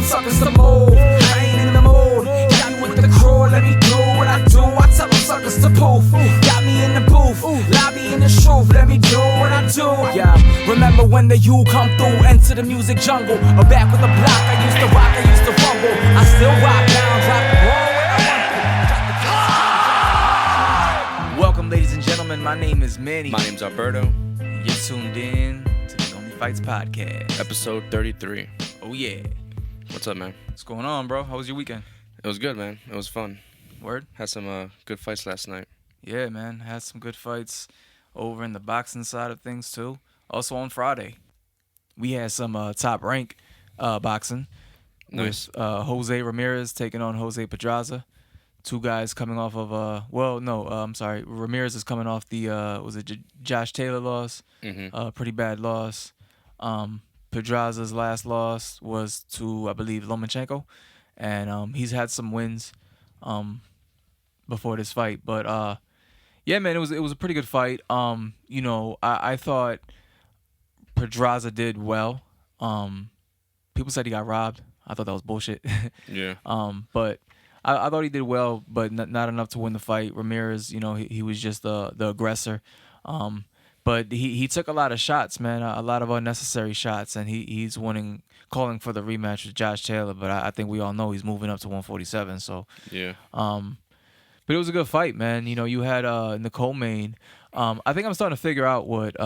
them suckers to move. I ain't in the mood. Got me with the crew, let me do what I do. I tell them suckers to poof. Got me in the booth, lobby in the truth. Let me do what I do. Yeah, remember when the U come through, enter the music jungle. Or back with the block, I used to rock, I used to fumble. I still rock down, drop the ball where I want to. Welcome, ladies and gentlemen. My name is Manny. My name's Alberto. You're tuned in to the OnlyFights podcast, Episode 33. Oh yeah. What's up, man? What's going on, bro? How was your weekend? It was good, man. It was fun. Word? Had some good fights last night. Yeah, man. Had some good fights over in the boxing side of things, too. Also on Friday, we had some top rank boxing. Nice. With Jose Ramirez taking on Jose Pedraza. Two guys coming off of I'm sorry. Ramirez is coming off the Josh Taylor loss. Mm-hmm. Pretty bad loss. Pedraza's last loss was to, I believe, Lomachenko, and he's had some wins before this fight. But yeah, man, it was a pretty good fight. I thought Pedraza did well. People said he got robbed. I thought that was bullshit. Yeah. But I thought he did well, but not enough to win the fight. Ramirez, he was just the aggressor. But he took a lot of shots, man, a lot of unnecessary shots, and he's calling for the rematch with Josh Taylor. But I think we all know he's moving up to 147. So Yeah. But it was a good fight, man. You had in the co-main. I think I'm starting to figure out what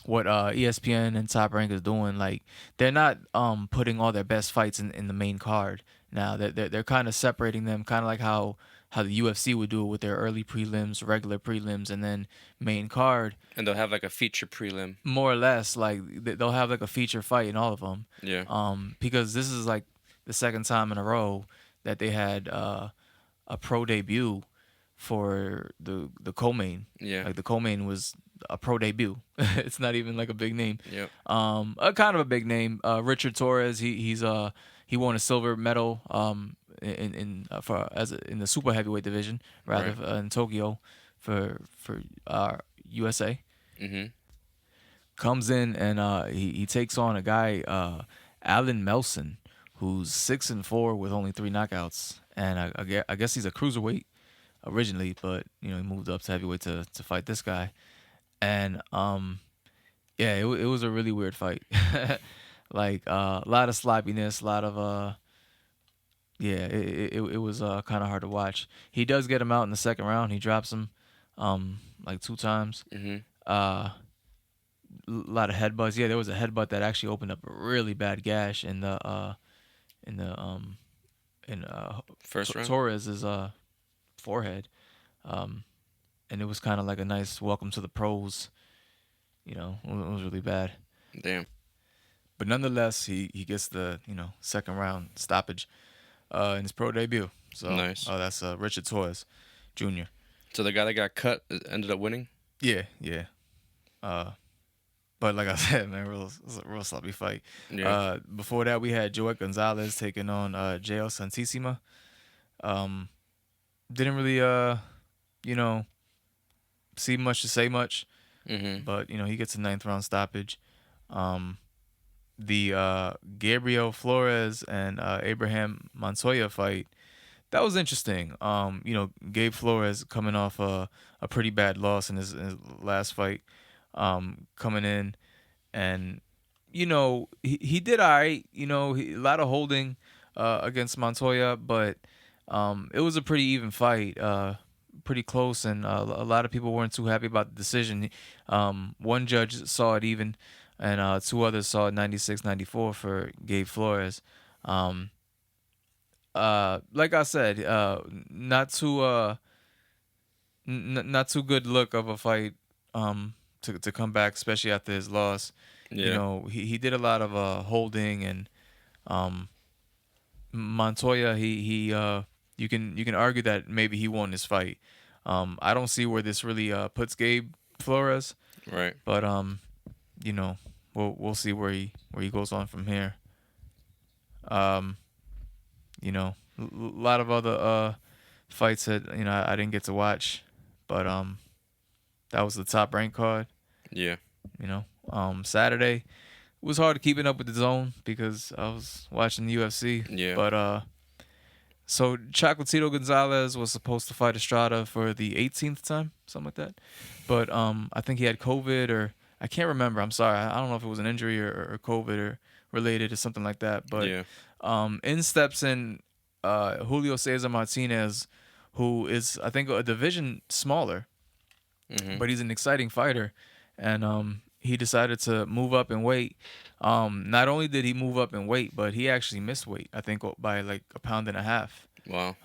ESPN and Top Rank is doing. Like, they're not putting all their best fights in the main card now. They're kind of separating them, kind of like how the UFC would do it with their early prelims, regular prelims, and then main card. And they'll have like a feature prelim. More or less, like they'll have like a feature fight in all of them. Yeah. Because this is like the second time in a row that they had a pro debut for the co-main. Yeah. Like the co-main was a pro debut. It's not even like a big name. Yep. A kind of a big name. Richard Torres. He won a silver medal in the super heavyweight division, rather, right. In Tokyo for USA. Mm-hmm. Comes in and he takes on a guy, Alan Melson, who's 6-4 with only 3 knockouts, and I guess he's a cruiserweight originally, but he moved up to heavyweight to fight this guy, and yeah, it was a really weird fight. Like a lot of sloppiness, a lot of it was kind of hard to watch. He does get him out in the second round. He drops him like 2 times. Mm-hmm. A lot of headbutts. Yeah, there was a headbutt that actually opened up a really bad gash in First round? Torres's forehead, and it was kind of like a nice welcome to the pros. It was really bad. Damn. But nonetheless, he gets the second round stoppage in his pro debut. So nice. That's Richard Torres, Jr. So the guy that got cut ended up winning? Yeah. But like I said, man, it was a real sloppy fight. Yeah. Before that, we had Jose Gonzalez taking on J.L. Santissima. Didn't really, see much to say much. Mm-hmm. But, he gets a 9th round stoppage. The Gabriel Flores and Abraham Montoya fight, that was interesting. Gabe Flores coming off a pretty bad loss in his last fight, coming in, and he did all right. A lot of holding against Montoya, but it was a pretty even fight, pretty close, and a lot of people weren't too happy about the decision. One judge saw it even, and 2 others saw it 96-94 for Gabe Flores. Like I said, not too good look of a fight to come back, especially after his loss. Yeah. He did a lot of holding, and Montoya, he you can argue that maybe he won this fight. I don't see where this really puts Gabe Flores. Right. But we'll see where he goes on from here. A lot of other fights that I didn't get to watch, but that was the Top Rank card. Yeah. Saturday was hard keeping up with the zone because I was watching the UFC. Yeah. But so Chocolatito Gonzalez was supposed to fight Estrada for the 18th time, something like that. But I think he had COVID, or I can't remember. I'm sorry. I don't know if it was an injury or COVID or related or something like that. But Yeah. in steps in Julio Cesar Martinez, who is, I think, a division smaller, Mhm. but he's an exciting fighter, and he decided to move up in weight. Not only did he move up in weight, but he actually missed weight. I think by like a pound and a half. Wow.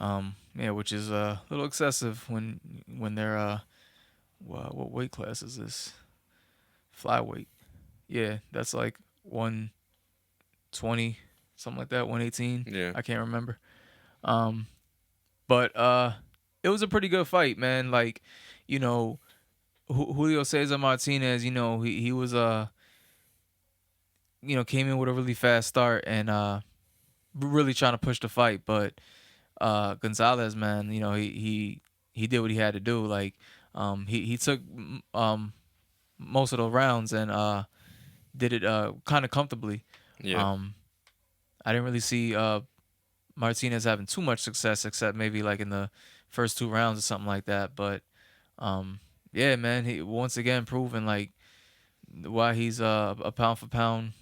Yeah, which is a little excessive when they're what weight class is this? Flyweight. Yeah, that's like 120, something like that. 118. Yeah. I can't remember. Um, but it was a pretty good fight, man. Like, you know, Julio Cesar Martinez, he was came in with a really fast start and really trying to push the fight, but Gonzalez, man, he did what he had to do. Like he took most of the rounds and did it kind of comfortably. Yeah. Um I didn't really see Martinez having too much success except maybe like in the first two rounds or something like that, but um yeah, man, he once again proven like why he's a pound for pound,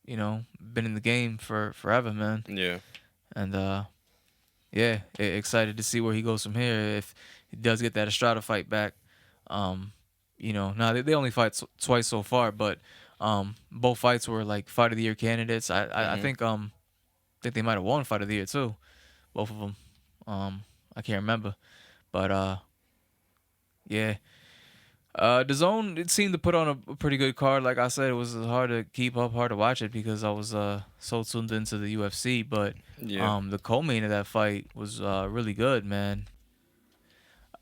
been in the game for forever, man. Yeah. And yeah, excited to see where he goes from here if he does get that Estrada fight back. Now they only fight twice so far, but both fights were like fight of the year candidates. I Mhm. think they might have won fight of the year too, both of them. I can't remember, but yeah. The zone, it seemed to put on a pretty good card. Like I said, it was hard to keep up, hard to watch it because I was so tuned into the UFC. But Yeah. the co-main of that fight was really good, man.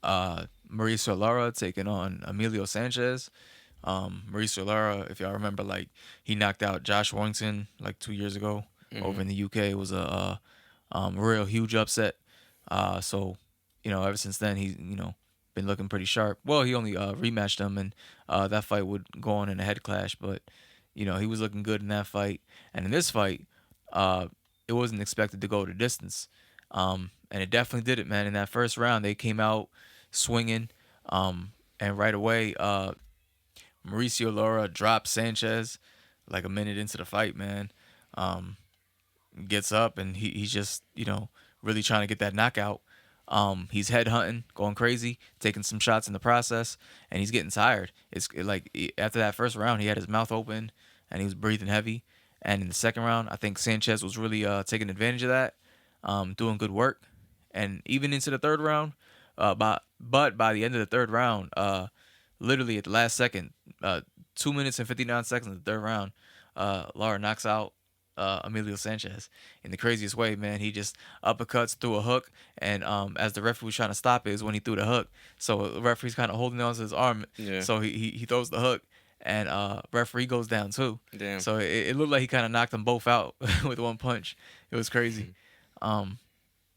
Mauricio Lara taking on Emilio Sanchez. Mauricio Lara, if y'all remember, like he knocked out Josh Warrington like 2 years ago over Mhm. in the UK. It was a real huge upset. So ever since then he's been looking pretty sharp. Well, he only rematched him, and that fight would go on in a head clash, but he was looking good in that fight. And in this fight, uh, it wasn't expected to go the distance, and it definitely did it, man. In that first round, they came out swinging, and right away, Mauricio Lara dropped Sanchez like a minute into the fight, man. Um, Gets up and he's just really trying to get that knockout. He's head hunting, going crazy, taking some shots in the process, and he's getting tired. After that first round, he had his mouth open and he was breathing heavy. And in the second round, I think Sanchez was really taking advantage of that, doing good work. And even into the third round, but by the end of the third round, literally at the last second, 2 minutes and 59 seconds of the third round, Lara knocks out Emilio Sanchez in the craziest way, man. He just uppercuts through a hook, and as the referee was trying to stop it, is when he threw the hook. So the referee's kind of holding on to his arm, Yeah. so he throws the hook, and referee goes down too. Damn. So it looked like he kind of knocked them both out with one punch. It was crazy. Um,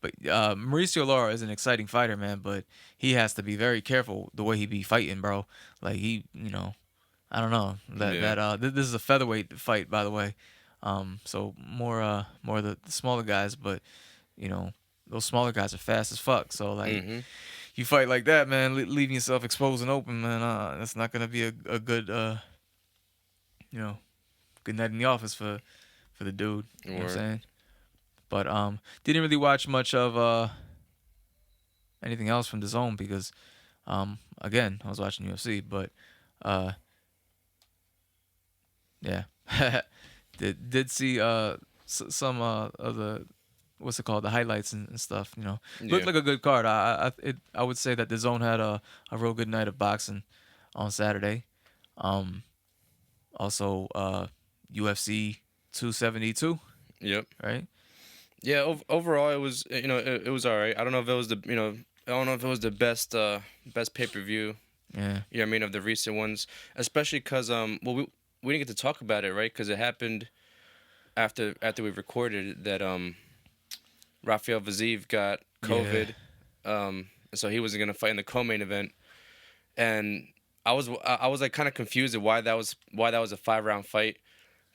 but Mauricio Lara is an exciting fighter, man. But he has to be very careful the way he be fighting, bro. Like I don't know Yeah. this is a featherweight fight, by the way. So more the smaller guys, but you know those smaller guys are fast as fuck. So like Mhm. you fight like that, man, leaving yourself exposed and open, man. That's not gonna be a good you know good night in the office for the dude. You know what I'm Or saying? But didn't really watch much of anything else from the zone because again I was watching UFC, but uh yeah. Did see some of the what's it called, the highlights and stuff. Looked yeah. like a good card. I would say that the zone had a real good night of boxing on Saturday. Um, Also UFC 272, Yep. right? Yeah. Overall, it was it was all right. I don't know if it was I don't know if it was the best pay per view. Yeah. You know what I mean, of the recent ones, especially because well we didn't get to talk about it, right? Because it happened after we recorded that Rafael Vaziv got Yeah. COVID, so he wasn't gonna fight in the co-main event, and I was like kind of confused at why that was a 5-round fight,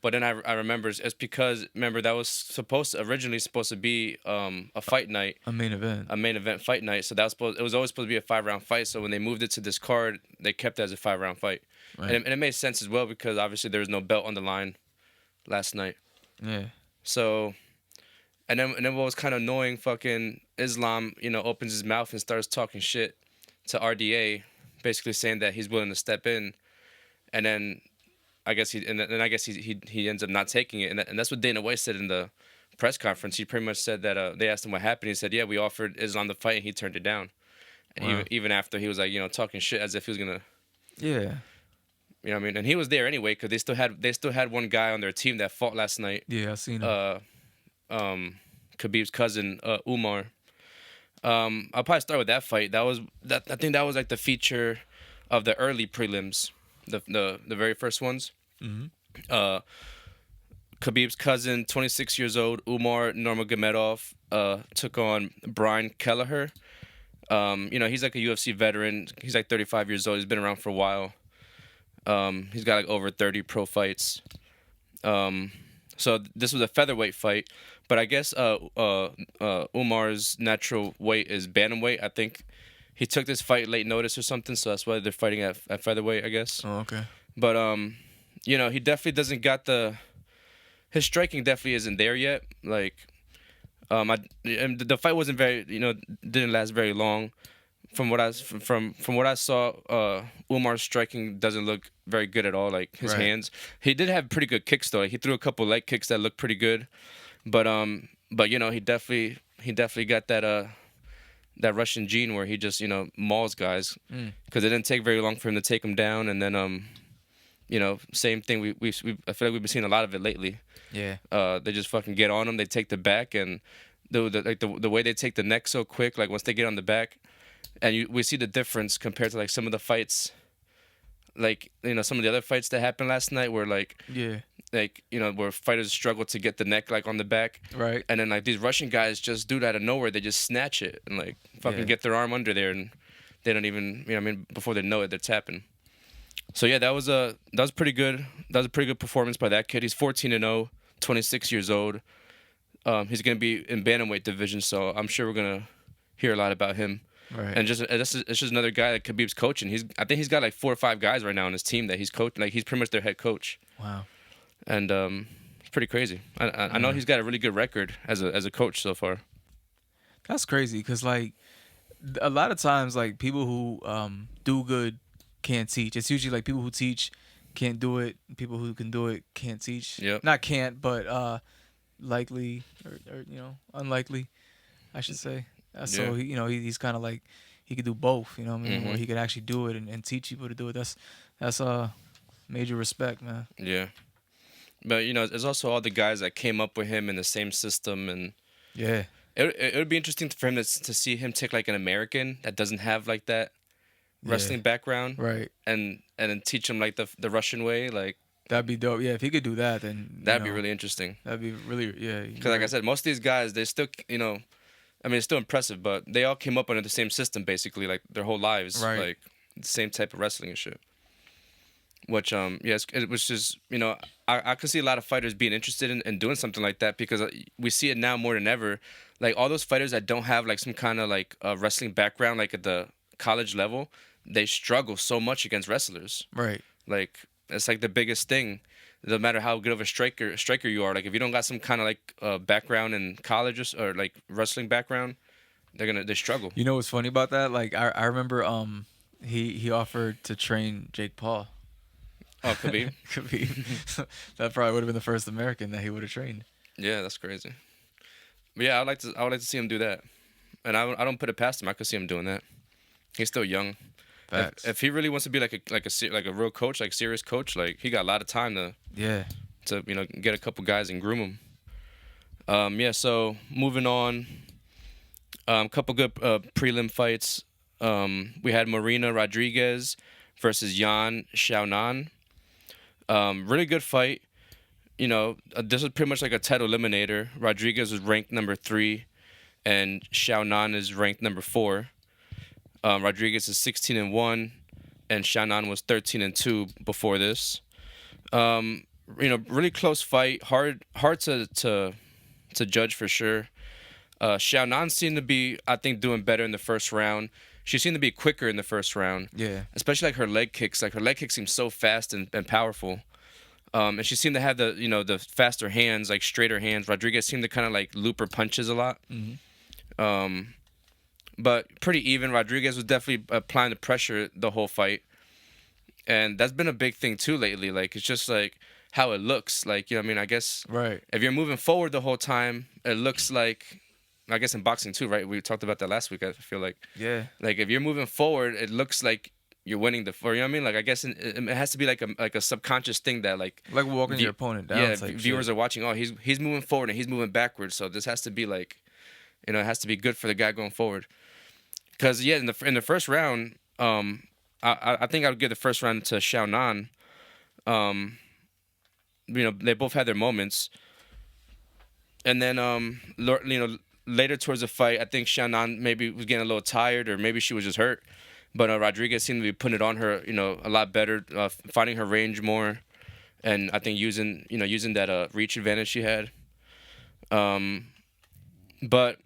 But then I remember it's because remember that was originally supposed to be a fight night, A main event. a main event fight night. So it was always supposed to be a 5-round fight. So when they moved it to this card, they kept it as a 5-round fight, Right. and it made sense as well because obviously there was no belt on the line last night. Yeah. So, and then what was kind of annoying, fucking Islam, opens his mouth and starts talking shit to RDA, basically saying that he's willing to step in, and then I guess he ends up not taking it, and that's what Dana White said in the press conference. He pretty much said that they asked him what happened. He said, "Yeah, we offered Islam the fight, and he turned it down." And Wow. even after he was like, talking shit as if he was gonna, Yeah. you know what I mean? And he was there anyway because they still had one guy on their team that fought last night. Yeah, I seen it. Khabib's cousin, Umar. I'll probably start with that fight. I think that was like the feature of the early prelims, the very first ones. Mm-hmm. Khabib's cousin, 26 years old, Umar Nurmagomedov, took on Brian Kelleher. He's like a UFC veteran. He's like 35 years old. He's been around for a while. He's got like over 30 pro fights. So this was a featherweight fight, but I guess Umar's natural weight is bantamweight. I think he took this fight late notice or something, so that's why they're fighting at featherweight, I guess. Oh, okay. But he definitely doesn't got his striking definitely isn't there yet. Like, and the fight wasn't very, didn't last very long. From what I saw, Umar's striking doesn't look very good at all. Like his hands, he did have pretty good kicks though. Like, he threw a couple leg kicks that looked pretty good, but he definitely got that Russian gene where he just mauls guys because it didn't take very long for him to take him down, and then same thing. I feel like we've been seeing a lot of it lately. Yeah. They just fucking get on him. They take the back, and the way they take the neck so quick. Like once they get on the back. And we see the difference compared to like some of the fights, like some of the other fights that happened last night, where where fighters struggle to get the neck like on the back, Right. and then like these Russian guys just do it out of nowhere. They just snatch it and like fucking get their arm under there, and they don't even before they know it, they're tapping. So yeah, that was pretty good. That was a pretty good performance by that kid. He's 14-0, 26 years old. He's gonna be in bantamweight division, so I'm sure we're gonna hear a lot about him. Right. And it's just another guy that Khabib's coaching. I think he's got like 4 or 5 guys right now on his team that he's coaching. Like he's pretty much their head coach. Wow. And it's pretty crazy. I know he's got a really good record as a coach so far. That's crazy because like a lot of times like people who do good can't teach. It's usually like people who teach can't do it. People who can do it can't teach. Yep. Not can't, but likely or unlikely, I should say. So he's kind of like he could do both. You know what I mean? Mm-hmm. Where he could actually do it and teach people to do it. That's major respect, man. Yeah. But there's also all the guys that came up with him in the same system, and Yeah. it would be interesting for him to see him take like an American that doesn't have like that wrestling background, Right. and then teach him like the Russian way. Like That'd be dope. Yeah, if he could do that, then that'd be really interesting. That'd be really Because like I said, most of these guys, they still it's still impressive, but they all came up under the same system basically, like their whole lives, Right. like the same type of wrestling and shit. Which it was just I could see a lot of fighters being interested in doing something like that because we see it now more than ever. Like all those fighters that don't have like some kind of like wrestling background, like at the college level, they struggle so much against wrestlers. Right. Like it's like the biggest thing. No matter how good of a striker you are, like if you don't got some kind of like background in college or like wrestling background, they struggle. You know what's funny about that? Like I remember he offered to train Jake Paul. Oh, Khabib. Khabib. That probably would have been the first American that he would have trained. Yeah, that's crazy. But yeah, I would like to see him do that, and I don't put it past him. I could see him doing that. He's still young. If he really wants to be like a real coach, like serious coach, like he got a lot of time to get a couple guys and groom them. So moving on, couple good prelim fights. We had Marina Rodriguez versus Yan Xiaonan. Really good fight. This was pretty much like a title eliminator. Rodriguez was ranked number 3, and Xiaonan is ranked number 4. Rodriguez is 16-1, and Xiaonan was 13-2 before this. really close fight. Hard to judge for sure. Xiaonan seemed to be, I think, doing better in the first round. She seemed to be quicker in the first round. Yeah. Especially like her leg kicks. Like her leg kicks seem so fast and powerful. And she seemed to have the faster hands, like straighter hands. Rodriguez seemed to kind of like loop her punches a lot. But pretty even. Rodriguez was definitely applying the pressure the whole fight. And that's been a big thing too lately. Like it's just like how it looks. Like, you know what I mean? I guess Right. if you're moving forward the whole time, it looks like, I guess in boxing too, right? We talked about that last week, I feel like. Yeah. Like if you're moving forward, it looks like you're winning or you know what I mean? Like I guess it has to be like a subconscious thing that like walking your opponent down. Yeah, type viewers shit. are watching. Oh, he's moving forward and he's moving backwards. So this has to be like, it has to be good for the guy going forward. Because yeah, in the first round, I think I would give the first round to Xiaonan. They both had their moments, and then later towards the fight, I think Xiaonan maybe was getting a little tired, or maybe she was just hurt. But Rodriguez seemed to be putting it on her, a lot better, finding her range more, and I think using that reach advantage she had. But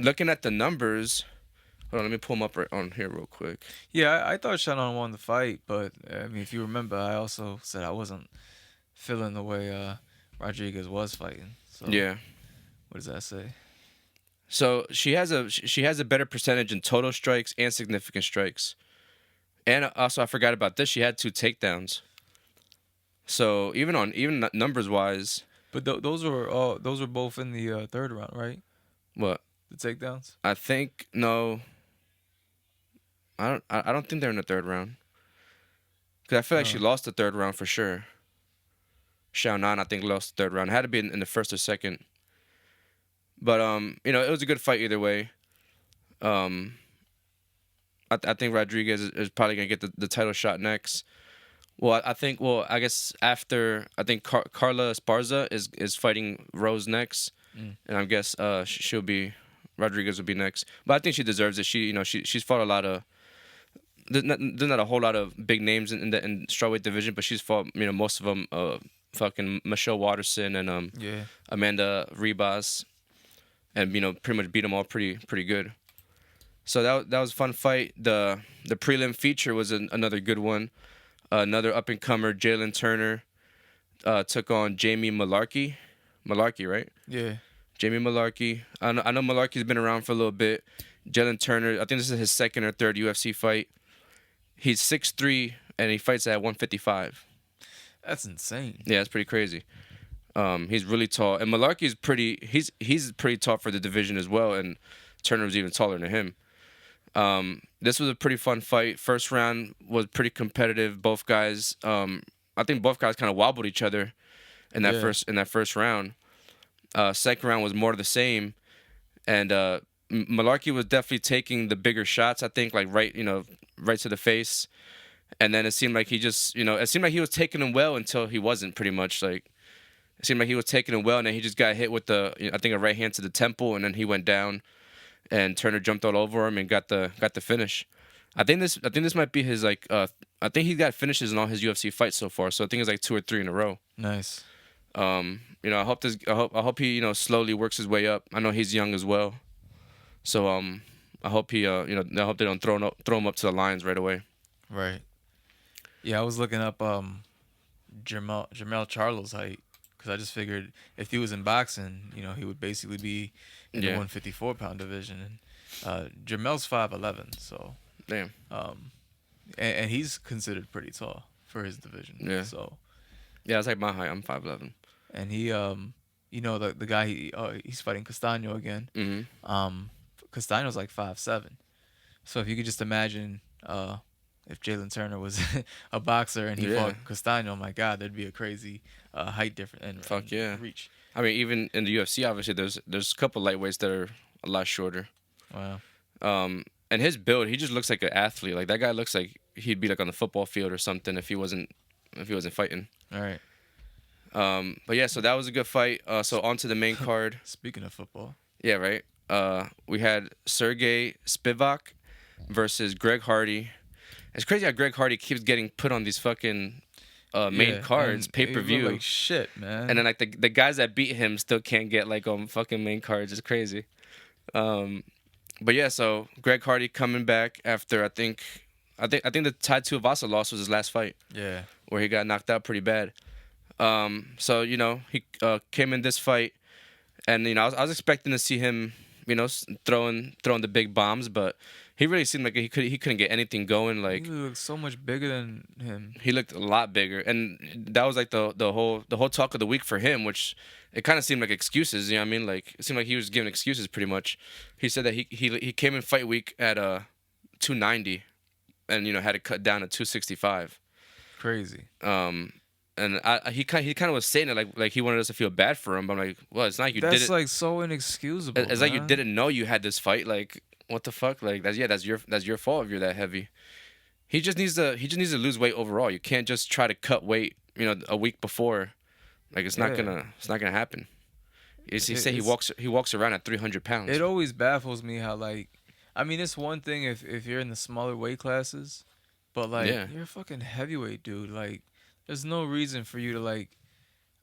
looking at the numbers, hold on, let me pull them up right on here real quick. Yeah, I thought Shannon won the fight, but I mean, if you remember, I also said I wasn't feeling the way Rodriguez was fighting. So Yeah. what does that say? So she has a better percentage in total strikes and significant strikes, and also I forgot about this. She had 2 takedowns. So even numbers wise, But those were both in the third round, right? what The takedowns. I think no. I don't think they're in the third round. Cause I feel like she lost the third round for sure. Xiaonan, I think, lost the third round. It had to be in the first or second. But it was a good fight either way. I think Rodriguez is probably gonna get the title shot next. Well, I guess after I think Carla Esparza is fighting Rose next, and I guess Rodriguez will be next. But I think she deserves it. She's fought a lot of. There's not a whole lot of big names in the strawweight division, but she's fought most of them. Fucking Michelle Watterson and Amanda Ribas, and pretty much beat them all pretty good. So that was a fun fight. The prelim feature was another good one. Another up and comer, Jalen Turner, took on Jamie Malarkey. Malarkey, right? Yeah. Jamie Malarkey. I know Malarkey's been around for a little bit. Jalen Turner, I think this is his second or third UFC fight. He's 6'3", and he fights at 155. That's insane. Yeah, it's pretty crazy. He's really tall, and Malarkey's he's pretty tall for the division as well, and Turner was even taller than him. This was a pretty fun fight. First round was pretty competitive. Both guys, I think both guys kind of wobbled each other in that first round. Second round was more of the same, and Malarkey was definitely taking the bigger shots. I think right to the face, and then it seemed like he was taking them well until he wasn't. Pretty much like it seemed like he was taking them well, and then he just got hit with I think a right hand to the temple, and then he went down, and Turner jumped all over him and got the finish. I think this might be his I think he got finishes in all his UFC fights so far. So I think it's like 2 or 3 in a row. Nice. I hope he slowly works his way up. I know he's young as well, so I hope I hope they don't throw him up to the lions right away. Right. Yeah, I was looking up Jermell Charlo's height because I just figured if he was in boxing, he would basically be in the 154-pound division. And Jermell's 5'11", so damn. And he's considered pretty tall for his division. Yeah. So. Yeah, it's like my height. I'm 5'11". And he, the guy he's fighting Castaño again. Mm-hmm. Castaño's like 5'7". So if you could just imagine, if Jalen Turner was a boxer and he fought Castaño, my God, there'd be a crazy height difference and reach. I mean, even in the UFC, obviously, there's a couple lightweights that are a lot shorter. Wow. And his build, he just looks like an athlete. Like that guy looks like he'd be like on the football field or something if he wasn't fighting. All right. But yeah, so that was a good fight. So on to the main card. Speaking of football. Yeah, right. We had Sergey Spivak versus Greg Hardy. It's crazy how Greg Hardy keeps getting put on these fucking main cards, pay per view. Like shit, man. And then like the guys that beat him still can't get like on fucking main cards. It's crazy. But yeah, so Greg Hardy coming back after I think the Tai Tuivasa loss was his last fight. Yeah. Where he got knocked out pretty bad. So you know he came in this fight, and you know I was expecting to see him, you know, throwing the big bombs, but he really seemed like he couldn't get anything going. Like he looked so much bigger than him. He looked a lot bigger, and that was like the whole talk of the week for him, which it kind of seemed like excuses. You know what I mean? Like it seemed like he was giving excuses pretty much. He said that he came in fight week at 290, and you know had to cut down to 265. Crazy. And he kind of was saying it like he wanted us to feel bad for him. But I'm like, well, it's not like you did it. That's like so inexcusable. It's like you didn't know you had this fight. Like, what the fuck? Like that's your fault if you're that heavy. He just needs to lose weight overall. You can't just try to cut weight, you know, a week before. Like it's not gonna happen. He said he walks around at 300 pounds. It always baffles me how like, I mean, it's one thing if you're in the smaller weight classes, but like you're a fucking heavyweight dude. Like, there's no reason for you to like,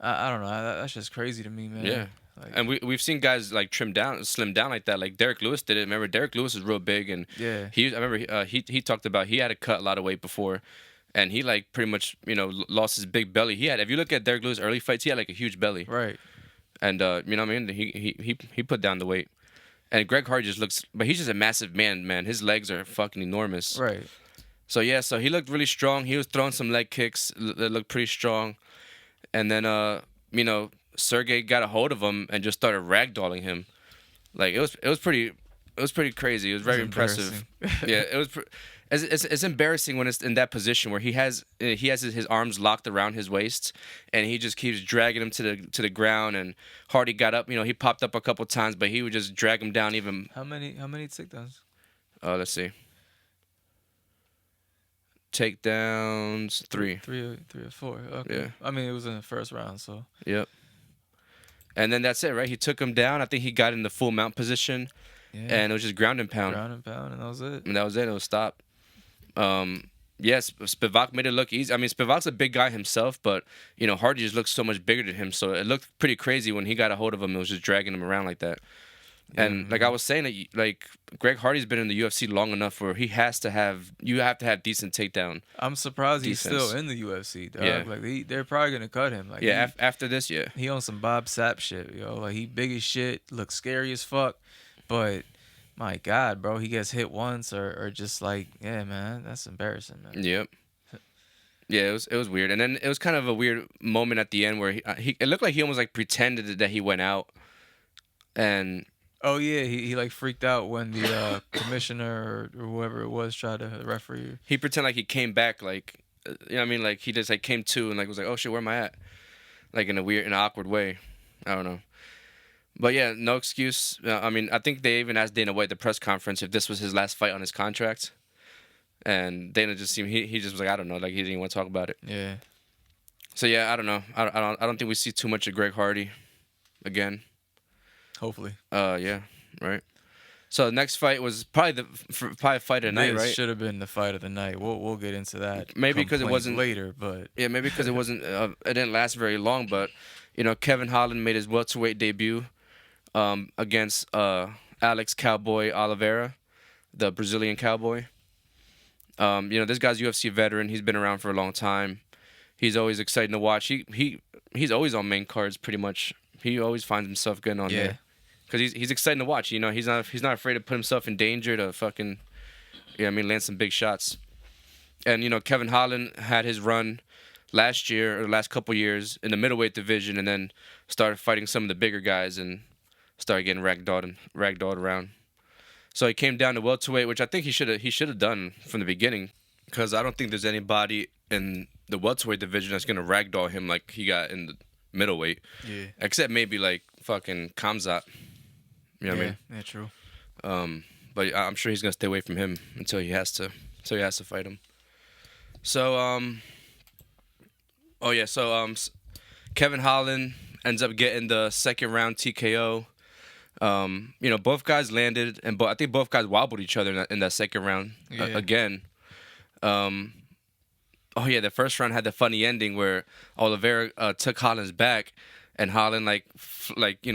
I don't know. That's just crazy to me, man. Yeah. Like, and we've seen guys like slim down like that. Like Derek Lewis did it. Remember, Derek Lewis is real big, and yeah, I remember he talked about he had to cut a lot of weight before, and he like pretty much, you know, lost his big belly. If you look at Derek Lewis' early fights, he had like a huge belly. Right. And you know what I mean? He put down the weight, and Greg Hardy just looks, but he's just a massive man. Man, his legs are fucking enormous. Right. So yeah, so he looked really strong. He was throwing some leg kicks that looked pretty strong, and then you know, Sergey got a hold of him and just started ragdolling him. Like it was pretty crazy. It was very impressive. Yeah, it was. It's embarrassing when it's in that position where he has his arms locked around his waist, and he just keeps dragging him to the ground. And Hardy got up. You know, he popped up a couple times, but he would just drag him down even. How many takedowns? Let's see. Takedowns 3. 3 or 4. Okay. Yeah. I mean, it was in the first round, so. Yep. And then that's it, right? He took him down. I think he got in the full mount position, and it was just ground and pound. Ground and pound, and that was it. And that was it. It was stop. Yes, Spivak made it look easy. I mean, Spivak's a big guy himself, but you know, Hardy just looks so much bigger than him. So it looked pretty crazy when he got a hold of him. It was just dragging him around like that. And like I was saying, that like Greg Hardy's been in the UFC long enough where you have to have decent takedown. I'm surprised defense. He's still in the UFC, dog. Yeah. Like they're probably gonna cut him. Like after this, yeah. He on some Bob Sapp shit, yo. Like he big as shit, looks scary as fuck, but my God, bro, he gets hit once or just like, yeah, man, that's embarrassing, man. Yep. Yeah, it was weird, and then it was kind of a weird moment at the end where he it looked like he almost like pretended that he went out, and. Oh yeah, he like freaked out when the commissioner or whoever it was tried to referee. He pretended like he came back, like you know what I mean, like he just like came to and like was like, oh shit, where am I at? Like in an awkward way. I don't know. But yeah, no excuse. I mean, I think they even asked Dana White at the press conference if this was his last fight on his contract, and Dana just seemed he just was like, I don't know, like he didn't even want to talk about it. Yeah. So yeah, I don't know. I don't think we see too much of Greg Hardy again. Hopefully. Yeah, right. So the next fight was probably fight of the night, right? Should have been the fight of the night. We'll get into that. Maybe because it wasn't later, but yeah, maybe because it wasn't. It didn't last very long, but you know, Kevin Holland made his welterweight debut against Alex Cowboy Oliveira, the Brazilian cowboy. You know, this guy's UFC veteran. He's been around for a long time. He's always exciting to watch. He's always on main cards pretty much. He always finds himself getting on there. Because he's exciting to watch. You know, he's not afraid to put himself in danger to fucking, you know what I mean, land some big shots. And, you know, Kevin Holland had his run last year, or the last couple years, in the middleweight division, and then started fighting some of the bigger guys and started getting ragdolled around. So he came down to welterweight, which I think he should have done from the beginning, because I don't think there's anybody in the welterweight division that's going to ragdoll him like he got in the middleweight. Yeah. Except maybe like fucking Khamzat. You know what I mean? Yeah, true. But I'm sure he's gonna stay away from him until he has to fight him. So Kevin Holland ends up getting the second round TKO. You know, both guys landed, and I think both guys wobbled each other in that second round again. Oh yeah, the first round had the funny ending where Oliveira took Holland's back, and Holland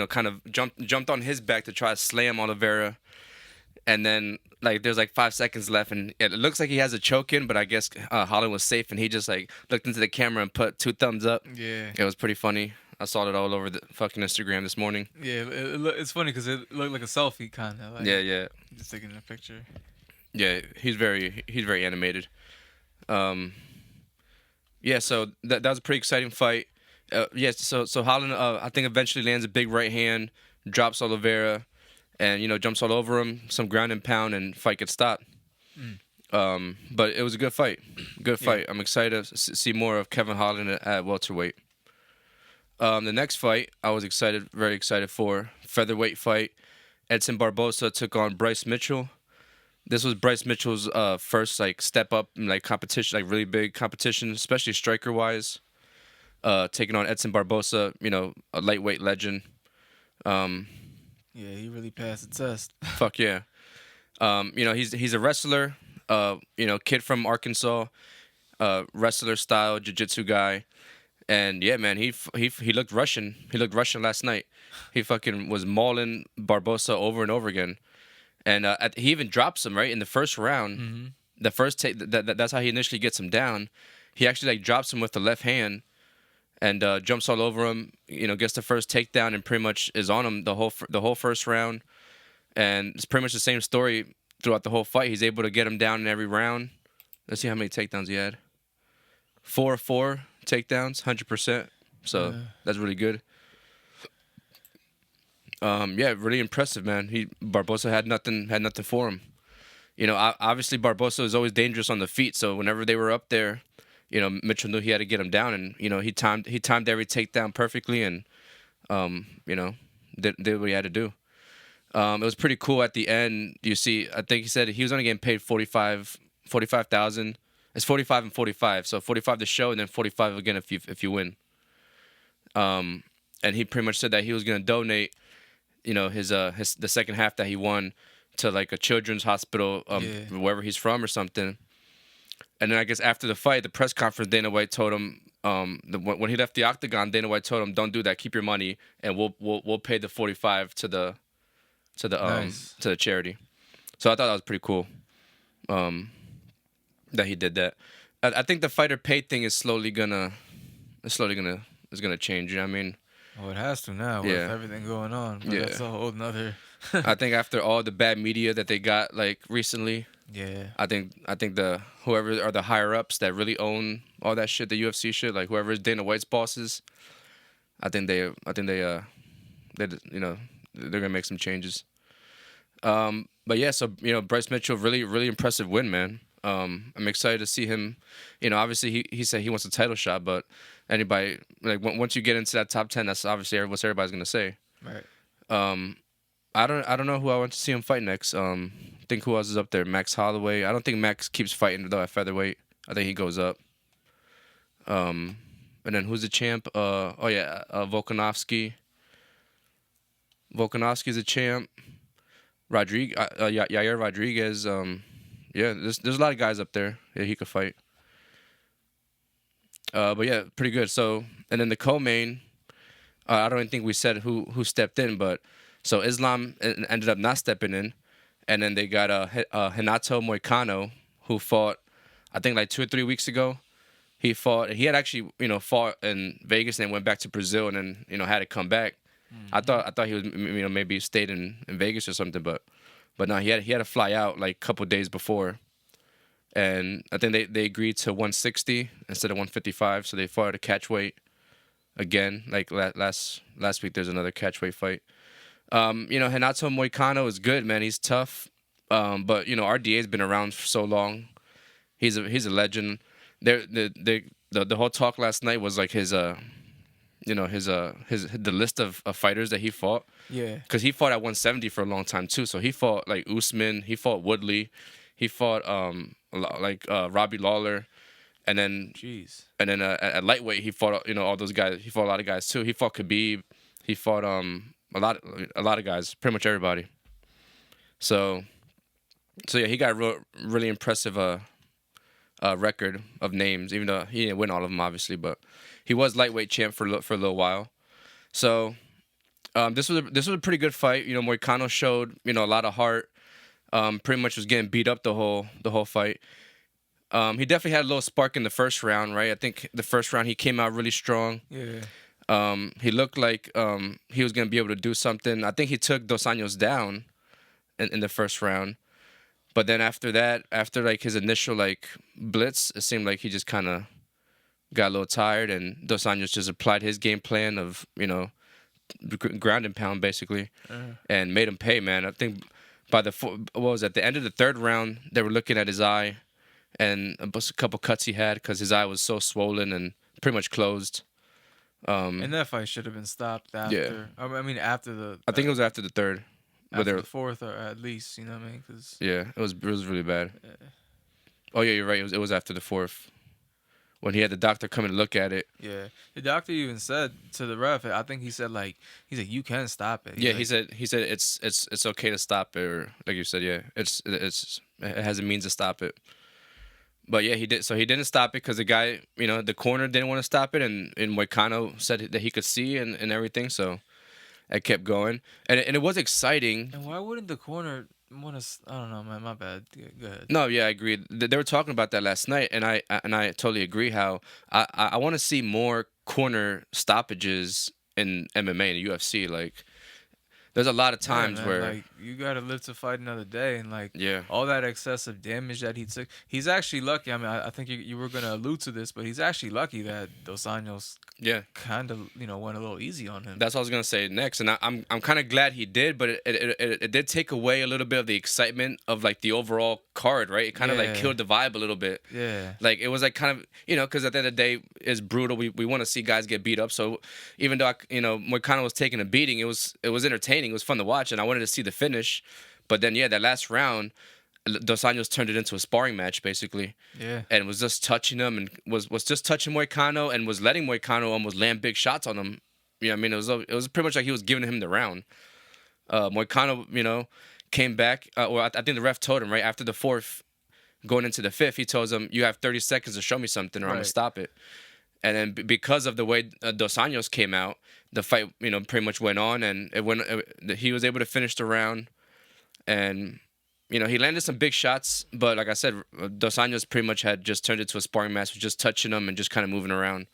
kind of jumped on his back to try to slam Oliveira, and then like there's like 5 seconds left, and it looks like he has a choke in, but I guess Holland was safe, and he just like looked into the camera and put 2 thumbs up. Yeah. It was pretty funny. I saw it all over the fucking Instagram this morning. Yeah, it's funny because it looked like a selfie kind of. Like, Yeah. just taking a picture. Yeah, he's very animated. Yeah, so that was a pretty exciting fight. So Holland I think eventually lands a big right hand, drops Oliveira, and jumps all over him, some ground and pound, and fight gets stopped. But it was a good fight. Good fight. I'm excited to see more of Kevin Holland at welterweight. The next fight I was very excited for, featherweight fight. Edson Barbosa took on Bryce Mitchell. This was Bryce Mitchell's first like step up in like competition, like really big competition, especially striker wise. Taking on Edson Barbosa, a lightweight legend. Yeah, he really passed the test. Fuck yeah. He's a wrestler. Kid from Arkansas, wrestler style jiu-jitsu guy. And yeah, man, he looked Russian. He looked Russian last night. He fucking was mauling Barbosa over and over again. And he even drops him right in the first round. Mm-hmm. The first take, that's how he initially gets him down. He actually like drops him with the left hand, and jumps all over him. Gets the first takedown and pretty much is on him the whole first round. And it's pretty much the same story throughout the whole fight. He's able to get him down in every round. Let's see how many takedowns he had. 4 takedowns, 100%. So that's really good. Yeah, really impressive, man. Barbosa had nothing for him. Obviously Barbosa is always dangerous on the feet. So whenever they were up there, Mitchell knew he had to get him down, and he timed every takedown perfectly, and did what he had to do. It was pretty cool at the end. You see, I think he said he was only getting paid 45,000. It's 45 and 45, so 45 to show, and then 45 again if you win. And he pretty much said that he was gonna donate, his the second half that he won to like a children's hospital, wherever he's from or something. And then I guess after the fight, the press conference, Dana White told him, when he left the octagon, Dana White told him, "Don't do that. Keep your money, and we'll pay the 45 to the charity." So I thought that was pretty cool, that he did that. I think the fighter pay thing is slowly gonna change. You know what I mean? Oh, it has to now with everything going on. But that's a whole nother. I think after all the bad media that they got like recently. Yeah. I think whoever are the higher ups that really own all that shit, the UFC shit, like whoever is Dana White's bosses, I think they're gonna make some changes. But yeah, so Bryce Mitchell, really impressive win, man. I'm excited to see him. Obviously he said he wants a title shot, but anybody like once you get into that top 10, that's obviously what everybody's gonna say. Right. I don't know who I want to see him fight next. Think who else is up there? Max Holloway. I don't think Max keeps fighting though at featherweight. I think he goes up. And then who's the champ? Volkanovski. Volkanovski's a champ. Yair Rodriguez. There's a lot of guys up there. Yeah, he could fight. But yeah, pretty good. So, and then the co-main, I don't even think we said who stepped in, but so Islam ended up not stepping in, and then they got Renato Moicano, who fought, I think like 2 or 3 weeks ago. He had actually fought in Vegas and then went back to Brazil and then had to come back. Mm-hmm. I thought he was maybe stayed in Vegas or something, but no, he had to fly out like a couple days before. And I think they agreed to 160 instead of 155, so they fought at a catchweight again. Like last week, there's another catchweight fight. Renato Moicano is good, man. He's tough, but RDA's been around for so long. He's a legend. The whole talk last night was like his the list of fighters that he fought. Yeah. Because he fought at 170 for a long time too. So he fought like Usman, he fought Woodley, he fought Robbie Lawler, and then at lightweight he fought all those guys. He fought a lot of guys too. He fought Khabib. He fought a lot of guys, pretty much everybody. So yeah, he got really impressive record of names, even though he didn't win all of them, obviously. But he was lightweight champ for a little while. So this was a pretty good fight. You know, Moicano showed a lot of heart. Pretty much was getting beat up the whole fight. He definitely had a little spark in the first round, right? I think the first round he came out really strong. Yeah. He looked like he was gonna be able to do something. I think he took Dos Anjos down in the first round. But then after that, after like his initial like blitz, it seemed like he just kind of got a little tired, and Dos Anjos just applied his game plan of ground and pound basically, and made him pay. Man, I think by the end of the third round, they were looking at his eye, and a couple cuts he had because his eye was so swollen and pretty much closed. And that fight should have been stopped after. Yeah. I mean, after the. I think it was after the third. After the fourth, or at least, you know what I mean? Cause, yeah, it was really bad. Oh yeah, you're right. It was after the fourth, when he had the doctor come and look at it. Yeah, the doctor even said to the ref, I think he said you can stop it. He said it's okay to stop it, or like you said, yeah, it has a means to stop it. But yeah, he did. So he didn't stop it because the guy, the corner didn't want to stop it, and Moicano said that he could see and everything. So it kept going, and it was exciting. And why wouldn't the corner want to? I don't know, man. My bad. Go ahead. No, yeah, I agree. They were talking about that last night, and I totally agree. How I want to see more corner stoppages in MMA and UFC. Like, there's a lot of times where like you gotta live to fight another day, and yeah, all that excessive damage that he took. He's actually lucky. I mean, I think you were gonna allude to this, but he's actually lucky that Dos Anjos kind of went a little easy on him. That's what I was gonna say next, and I'm kind of glad he did, but it did take away a little bit of the excitement of like the overall card, right? It kind of like killed the vibe a little bit. Yeah, like it was like kind of because at the end of the day it's brutal. We want to see guys get beat up. So even though Moicano was taking a beating, it was entertaining. It was fun to watch, and I wanted to see the finish. But then that last round, Dos Anjos turned it into a sparring match basically. Yeah. And was just touching him and was just touching Moicano and was letting Moicano almost land big shots on him. You know what I mean? It was pretty much like he was giving him the round. Moicano, came back. I think the ref told him right after the fourth, going into the fifth, he tells him, "You have 30 seconds to show me something, or I'm gonna stop it." And then because of the way Dos Anjos came out, the fight pretty much went on, and he was able to finish the round, and he landed some big shots, but like I said, Dos Anjos pretty much had just turned it to a sparring match, with just touching him and just kind of moving around.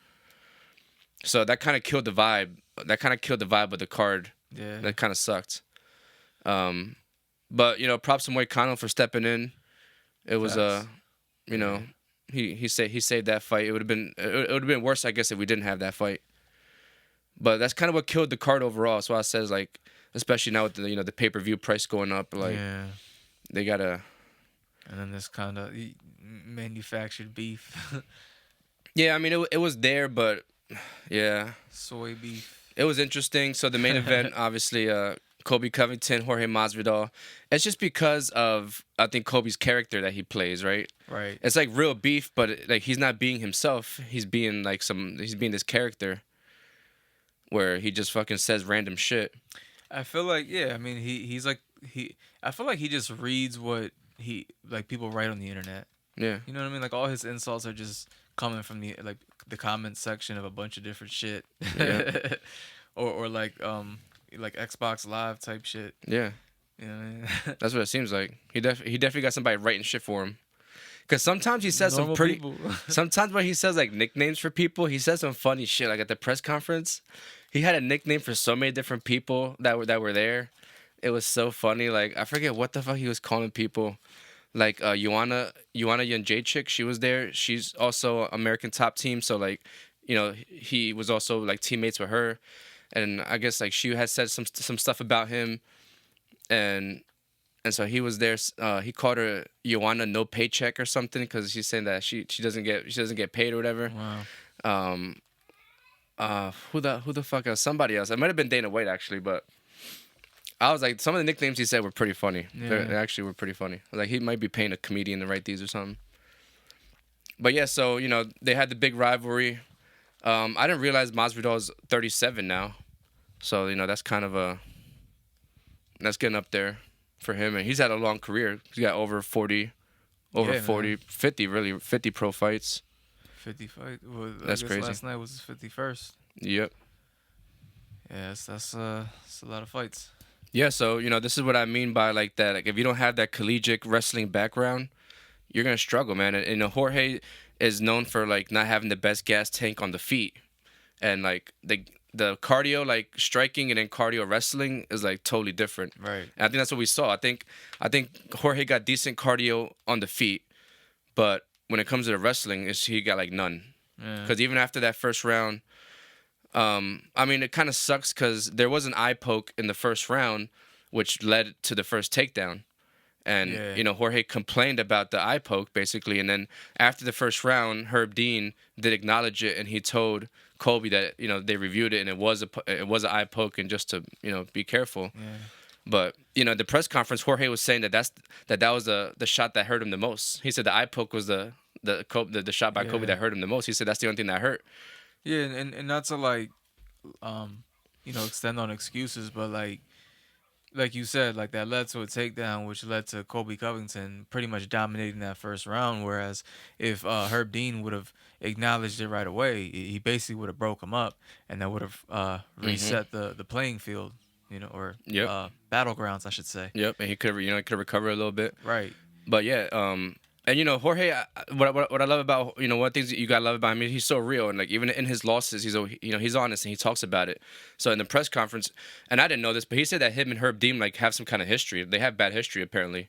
So that kind of killed the vibe. That kind of killed the vibe of the card. Yeah, that kind of sucked. But props to Moicano for stepping in. It was he saved that fight. It would have been worse, I guess, if we didn't have that fight. But that's kind of what killed the card overall. So I says, like, especially now with the the pay-per-view price going up, like they gotta. And then this kind of manufactured beef. Yeah, I mean it was there, but yeah, soy beef. It was interesting. So the main event, obviously, Colby Covington, Jorge Masvidal. It's just because of, I think, Colby's character that he plays, right? Right. It's like real beef, but like he's not being himself. He's being this character where he just fucking says random shit. I feel like, I mean, I feel like he just reads what people write on the internet. Yeah. You know what I mean? Like all his insults are just coming from the comment section of a bunch of different shit. Yeah. or like Xbox Live type shit. Yeah. You know what I mean? That's what it seems like. He definitely got somebody writing shit for him. Because sometimes he says Normal some pretty. people. Sometimes when he says like nicknames for people, he says some funny shit. Like at the press conference, he had a nickname for so many different people that were there. It was so funny. Like I forget what the fuck he was calling people. Like Joanna Jędrzejczyk, she was there. She's also American Top Team. So like, he was also like teammates with her, and I guess like she had said some stuff about him, and so he was there. He called her Joanna No Paycheck or something because she's saying that she doesn't get paid or whatever. Wow. Who the fuck else? Somebody else. It might have been Dana White actually, but I was like, some of the nicknames he said were pretty funny. Yeah. They actually were pretty funny. Like he might be paying a comedian to write these or something. But yeah, so they had the big rivalry. I didn't realize Masvidal's 37 now, so that's kind of that's getting up there for him, and he's had a long career. He's got over 40 over Yeah, 40, man. 50, really 50 pro fights. 50 fight. Well, I That's guess crazy. last night was his 51st. Yep. Yeah, that's a lot of fights. Yeah, so this is what I mean by like that. Like if you don't have that collegiate wrestling background, you're gonna struggle, man. And Jorge is known for like not having the best gas tank on the feet, and like the cardio, like striking and then cardio wrestling is like totally different. Right. And I think that's what we saw. I think Jorge got decent cardio on the feet, but when it comes to the wrestling, he got like none. Yeah. Because even after that first round, I mean, it kind of sucks because there was an eye poke in the first round, which led to the first takedown. And, Yeah. Jorge complained about the eye poke, basically. And then after the first round, Herb Dean did acknowledge it, and he told Colby that, they reviewed it, and it was an eye poke, and just to, be careful. Yeah. But, the press conference, Jorge was saying that that was the shot that hurt him the most. He said the eye poke was the shot by Colby Yeah. that hurt him the most. He said that's the only thing that hurt. Yeah, and not to like, extend on excuses, but like you said, like that led to a takedown, which led to Colby Covington pretty much dominating that first round. Whereas if Herb Dean would have acknowledged it right away, he basically would have broke him up, and that would have reset the playing field, or Yep. battlegrounds, I should say. Yep, and he could recover a little bit. Right. But yeah, and Jorge, what I love about one things that you gotta love about him, he's so real, and like even in his losses, he's honest and he talks about it. So in the press conference, and I didn't know this, but he said that him and Herb Dean like have some kind of history. They have bad history apparently.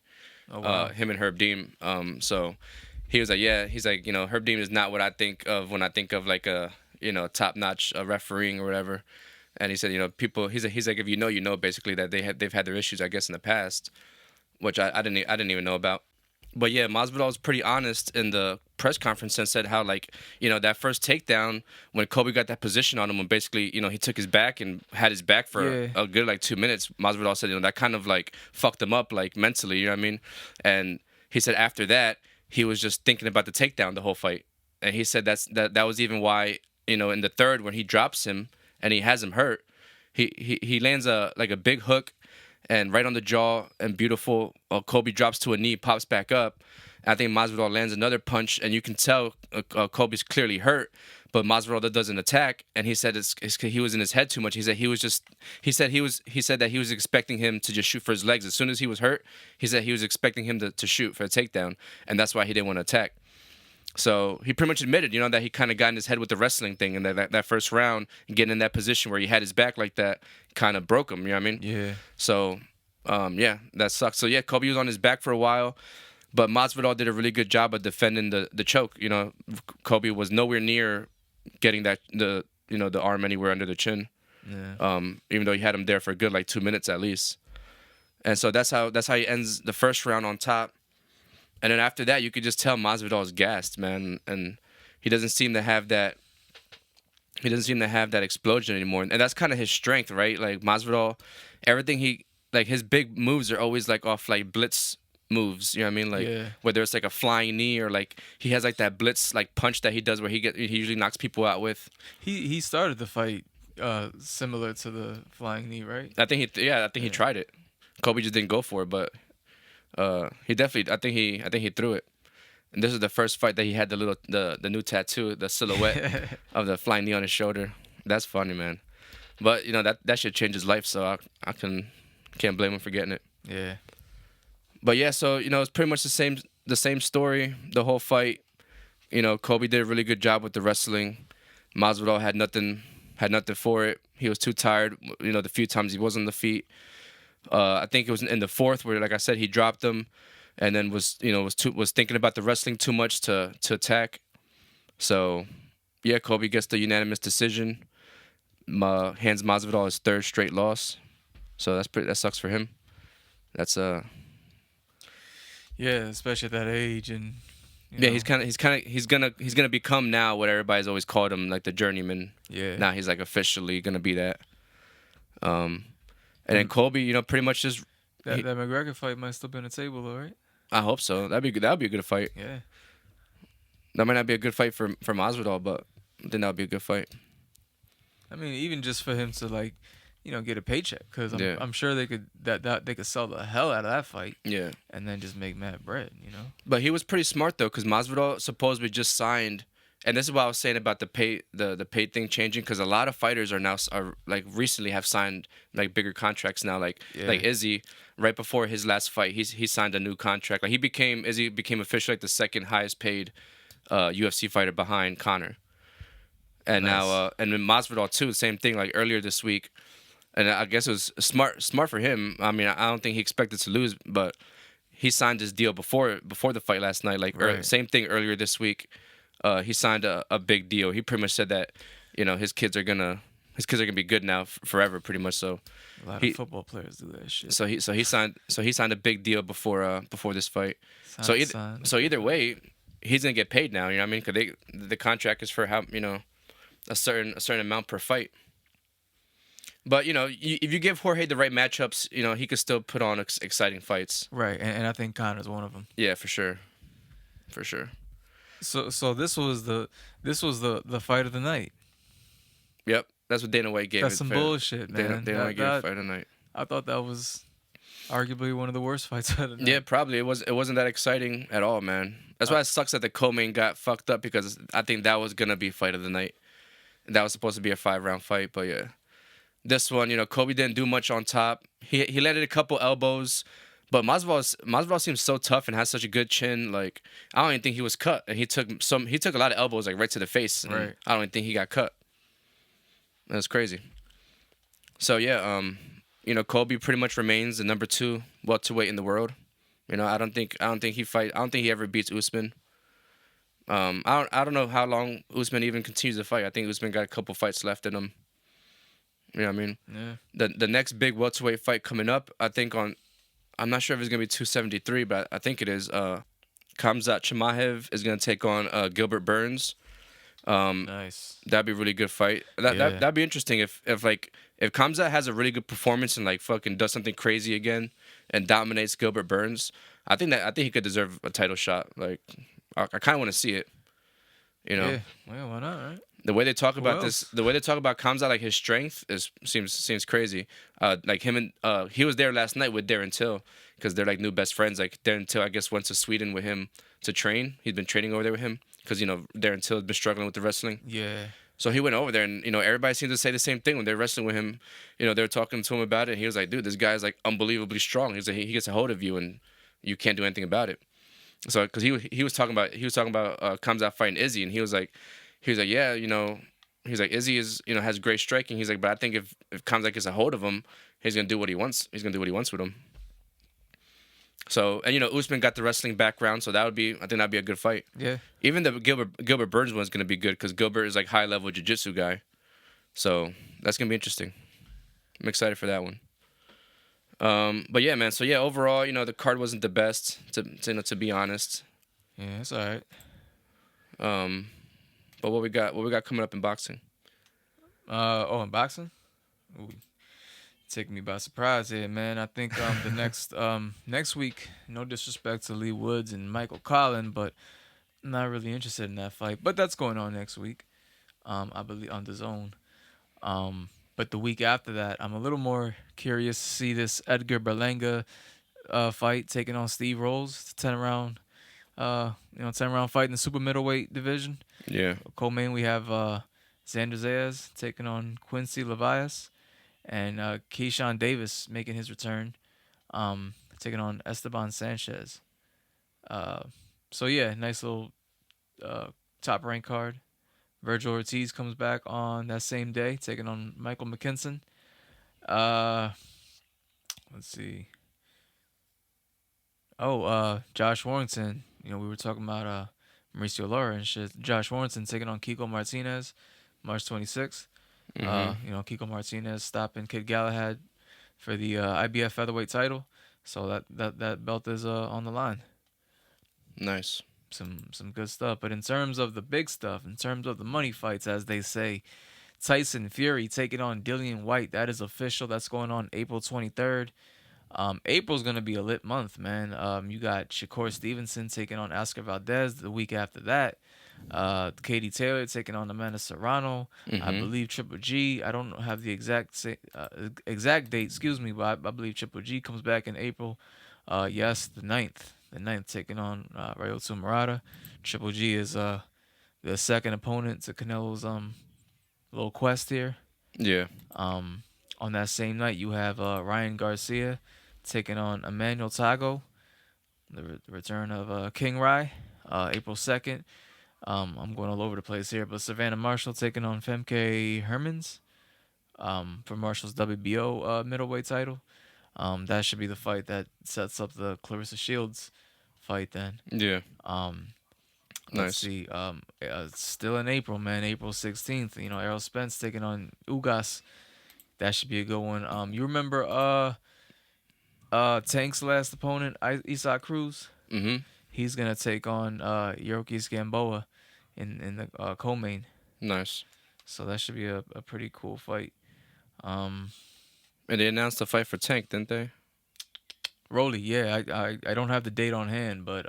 Oh wow. Him and Herb Dean. So he was like, yeah, he's like, Herb Dean is not what I think of when I think of like a top notch refereeing or whatever. And he said, people. He's like, if basically that they've had their issues, I guess, in the past, which I didn't even know about. But yeah, Masvidal was pretty honest in the press conference and said how like that first takedown when Kobe got that position on him, when basically he took his back and had his back for Yeah. a good like 2 minutes. Masvidal said that kind of like fucked him up like mentally, you know what I mean? And he said after that he was just thinking about the takedown the whole fight, and he said that was even why in the third when he drops him and he has him hurt, he lands a big hook and right on the jaw and beautiful. Kobe drops to a knee, pops back up. I think Masvidal lands another punch, and you can tell Kobe's clearly hurt, but Masvidal doesn't attack. And he said it's he was in his head too much. He said he said that he was expecting him to just shoot for his legs as soon as he was hurt. He said he was expecting him to shoot for a takedown, and that's why he didn't want to attack. So he pretty much admitted, that he kind of got in his head with the wrestling thing, and that first round, getting in that position where he had his back like that, kind of broke him. You know what I mean? Yeah. So, yeah, that sucks. So yeah, Kobe was on his back for a while, but Masvidal did a really good job of defending the choke. Kobe was nowhere near getting the arm anywhere under the chin. Yeah. Even though he had him there for a good like 2 minutes at least. And so that's how he ends the first round on top. And then after that, you could just tell Masvidal is gassed, man, and he doesn't seem to have that. He doesn't seem to have that explosion anymore, and that's kind of his strength, right? Like Masvidal, everything his big moves are always like off like blitz moves. You know what I mean? Like Yeah. whether it's like a flying knee or like he has like that blitz like punch that he does where he usually knocks people out with. He started the fight similar to the flying knee, right? I think he tried it. Kobe just didn't go for it, but he definitely. I think he threw it. And this is the first fight that he had the new tattoo, the silhouette of the flying knee on his shoulder. That's funny, man. But that should change his life, so I can't blame him for getting it. Yeah. But yeah, so it's pretty much the same story, the whole fight. Kobe did a really good job with the wrestling. Masvidal had nothing for it. He was too tired. The few times he was on the feet. I think it was in the fourth where, like I said, he dropped him, and then was thinking about the wrestling too much to attack. So, yeah, Kobe gets the unanimous decision. Hands Masvidal his third straight loss. So that sucks for him. That's Yeah, especially at that age, and yeah, he's gonna become now what everybody's always called him, like the journeyman. Yeah. Now he's like officially gonna be that. And then Colby, pretty much just that McGregor fight might still be on the table, though, right? I hope so. That'd be good. That'd be a good fight. Yeah. That might not be a good fight for Masvidal, but I think that'd be a good fight. I mean, even just for him to like get a paycheck, because Yeah. I'm sure they could that they could sell the hell out of that fight Yeah. and then just make mad bread. But he was pretty smart though, because Masvidal supposedly just signed, and this is what I was saying about the pay thing changing, because a lot of fighters are like recently have signed like bigger contracts now, like Yeah. Izzy. Right before his last fight, he signed a new contract. Like Izzy became officially like the second highest paid UFC fighter behind Conor. And now Nice. and then Masvidal too, the same thing. Like earlier this week, and I guess it was smart for him. I mean, I don't think he expected to lose, but he signed his deal before the fight last night. Like Right. same thing earlier this week. He signed a big deal. He pretty much said that his kids are gonna be good now forever, pretty much. So A lot of he football players do that shit. he signed a big deal before this fight. So Sign. either way, he's gonna get paid now. You know what I mean? Because the contract is for how a certain amount per fight. But if you give Jorge the right matchups, he could still put on exciting fights. Right, and I think Connor's one of them. Yeah, for sure, for sure. So this was the fight of the night. Yep, that's what Dana White gave. That's it. some bullshit, man. Dana White gave it fight of the night. I thought that was arguably one of the worst fights of the night. Yeah, probably it wasn't that exciting at all, man. That's why it sucks that the co-main got fucked up, because I think that was gonna be fight of the night. That was supposed to be a 5-round fight, but yeah. This one, Kobe didn't do much on top. He landed a couple elbows, but Masvidal seems so tough and has such a good chin. Like, I don't even think he was cut. And he took a lot of elbows like right to the face. And Right. I don't even think he got cut. That's crazy. So yeah, Kobe pretty much remains the number 2 welterweight in the world. I don't think he ever beats Usman. I don't know how long Usman even continues to fight. I think Usman got a couple fights left in him. You know what I mean? Yeah. The next big welterweight fight coming up, I think I'm not sure if it's gonna be 273, but I think it is. Khamzat Chimaev is gonna take on Gilbert Burns. Nice. That'd be a really good fight. That'd be interesting if Khamzat has a really good performance and like fucking does something crazy again and dominates Gilbert Burns. I think he could deserve a title shot. Like, I kind of want to see it. Yeah. Well, why not, right? The way they talk about else? the way they talk about Khamzat, like his strength seems crazy. Like him and he was there last night with Darren Till, because they're like new best friends. Like Darren Till, I guess, went to Sweden with him to train. He's been training over there with him because Darren Till has been struggling with the wrestling. Yeah. So he went over there, and everybody seems to say the same thing when they're wrestling with him. They're talking to him about it. And he was like, "Dude, this guy's like unbelievably strong." He's like, he gets a hold of you, and you can't do anything about it. So because he was talking about Khamzat fighting Izzy, and he was like, yeah, he's like, Izzy is has great striking. He's like, but I think if Khamzat gets a hold of him, he's gonna do what he wants. He's gonna do what he wants with him. So, and Usman got the wrestling background, so I think that'd be a good fight. Yeah. Even the Gilbert Burns one's gonna be good, because Gilbert is like high level jiu-jitsu guy. So that's gonna be interesting. I'm excited for that one. But yeah, man. So yeah, overall, the card wasn't the best, to be honest. Yeah, it's all right. But what we got coming up in boxing? In boxing? Ooh, taking me by surprise here, man. I think the next week, no disrespect to Lee Woods and Michael Collin, but I'm not really interested in that fight. But that's going on next week. I believe on Dazn. But the week after that, I'm a little more curious to see this Edgar Berlanga fight taking on Steve Rolls, 10-round 10-round fight in the super middleweight division. Yeah. Co-main, we have Xander Zayas taking on Quincy Levias, and Keyshawn Davis making his return, taking on Esteban Sanchez. So yeah, nice little top rank card. Virgil Ortiz comes back on that same day, taking on Michael McKinson. Let's see. Josh Warrington. We were talking about Mauricio Lara and shit. Josh Warrington taking on Kiko Martinez, March 26th. Mm-hmm. Kiko Martinez stopping Kid Galahad for the IBF featherweight title. So that belt is on the line. Nice. Some good stuff. But in terms of the big stuff, in terms of the money fights, as they say, Tyson Fury taking on Dillian White. That is official. That's going on April 23rd. April's going to be a lit month, man. You got Shakur Stevenson taking on Oscar Valdez the week after that. Katie Taylor taking on Amanda Serrano. I Mm-hmm. believe Triple G. I don't have the exact date, excuse me, but I believe Triple G comes back in April. Yes, the ninth. The ninth taking on Ryoto Murata. Triple G is the second opponent to Canelo's little quest here. Yeah. Um, on that same night, you have Ryan Garcia taking on Emmanuel Tago. The return of King Rai, April 2nd. I'm going all over the place here, but Savannah Marshall taking on Femke Hermans for Marshall's WBO middleweight title. That should be the fight that sets up the Clarissa Shields fight then. Yeah. Um, let's Nice. see. Still in April, man. April 16th. Errol Spence taking on Ugas. That should be a good one. You remember Tank's last opponent, Isaac Cruz? Mm-hmm. He's gonna take on Yorkis Gamboa in the co-main. Nice. So that should be a pretty cool fight. Um, And they announced the fight for Tank, didn't they? Rolly, yeah, I don't have the date on hand, but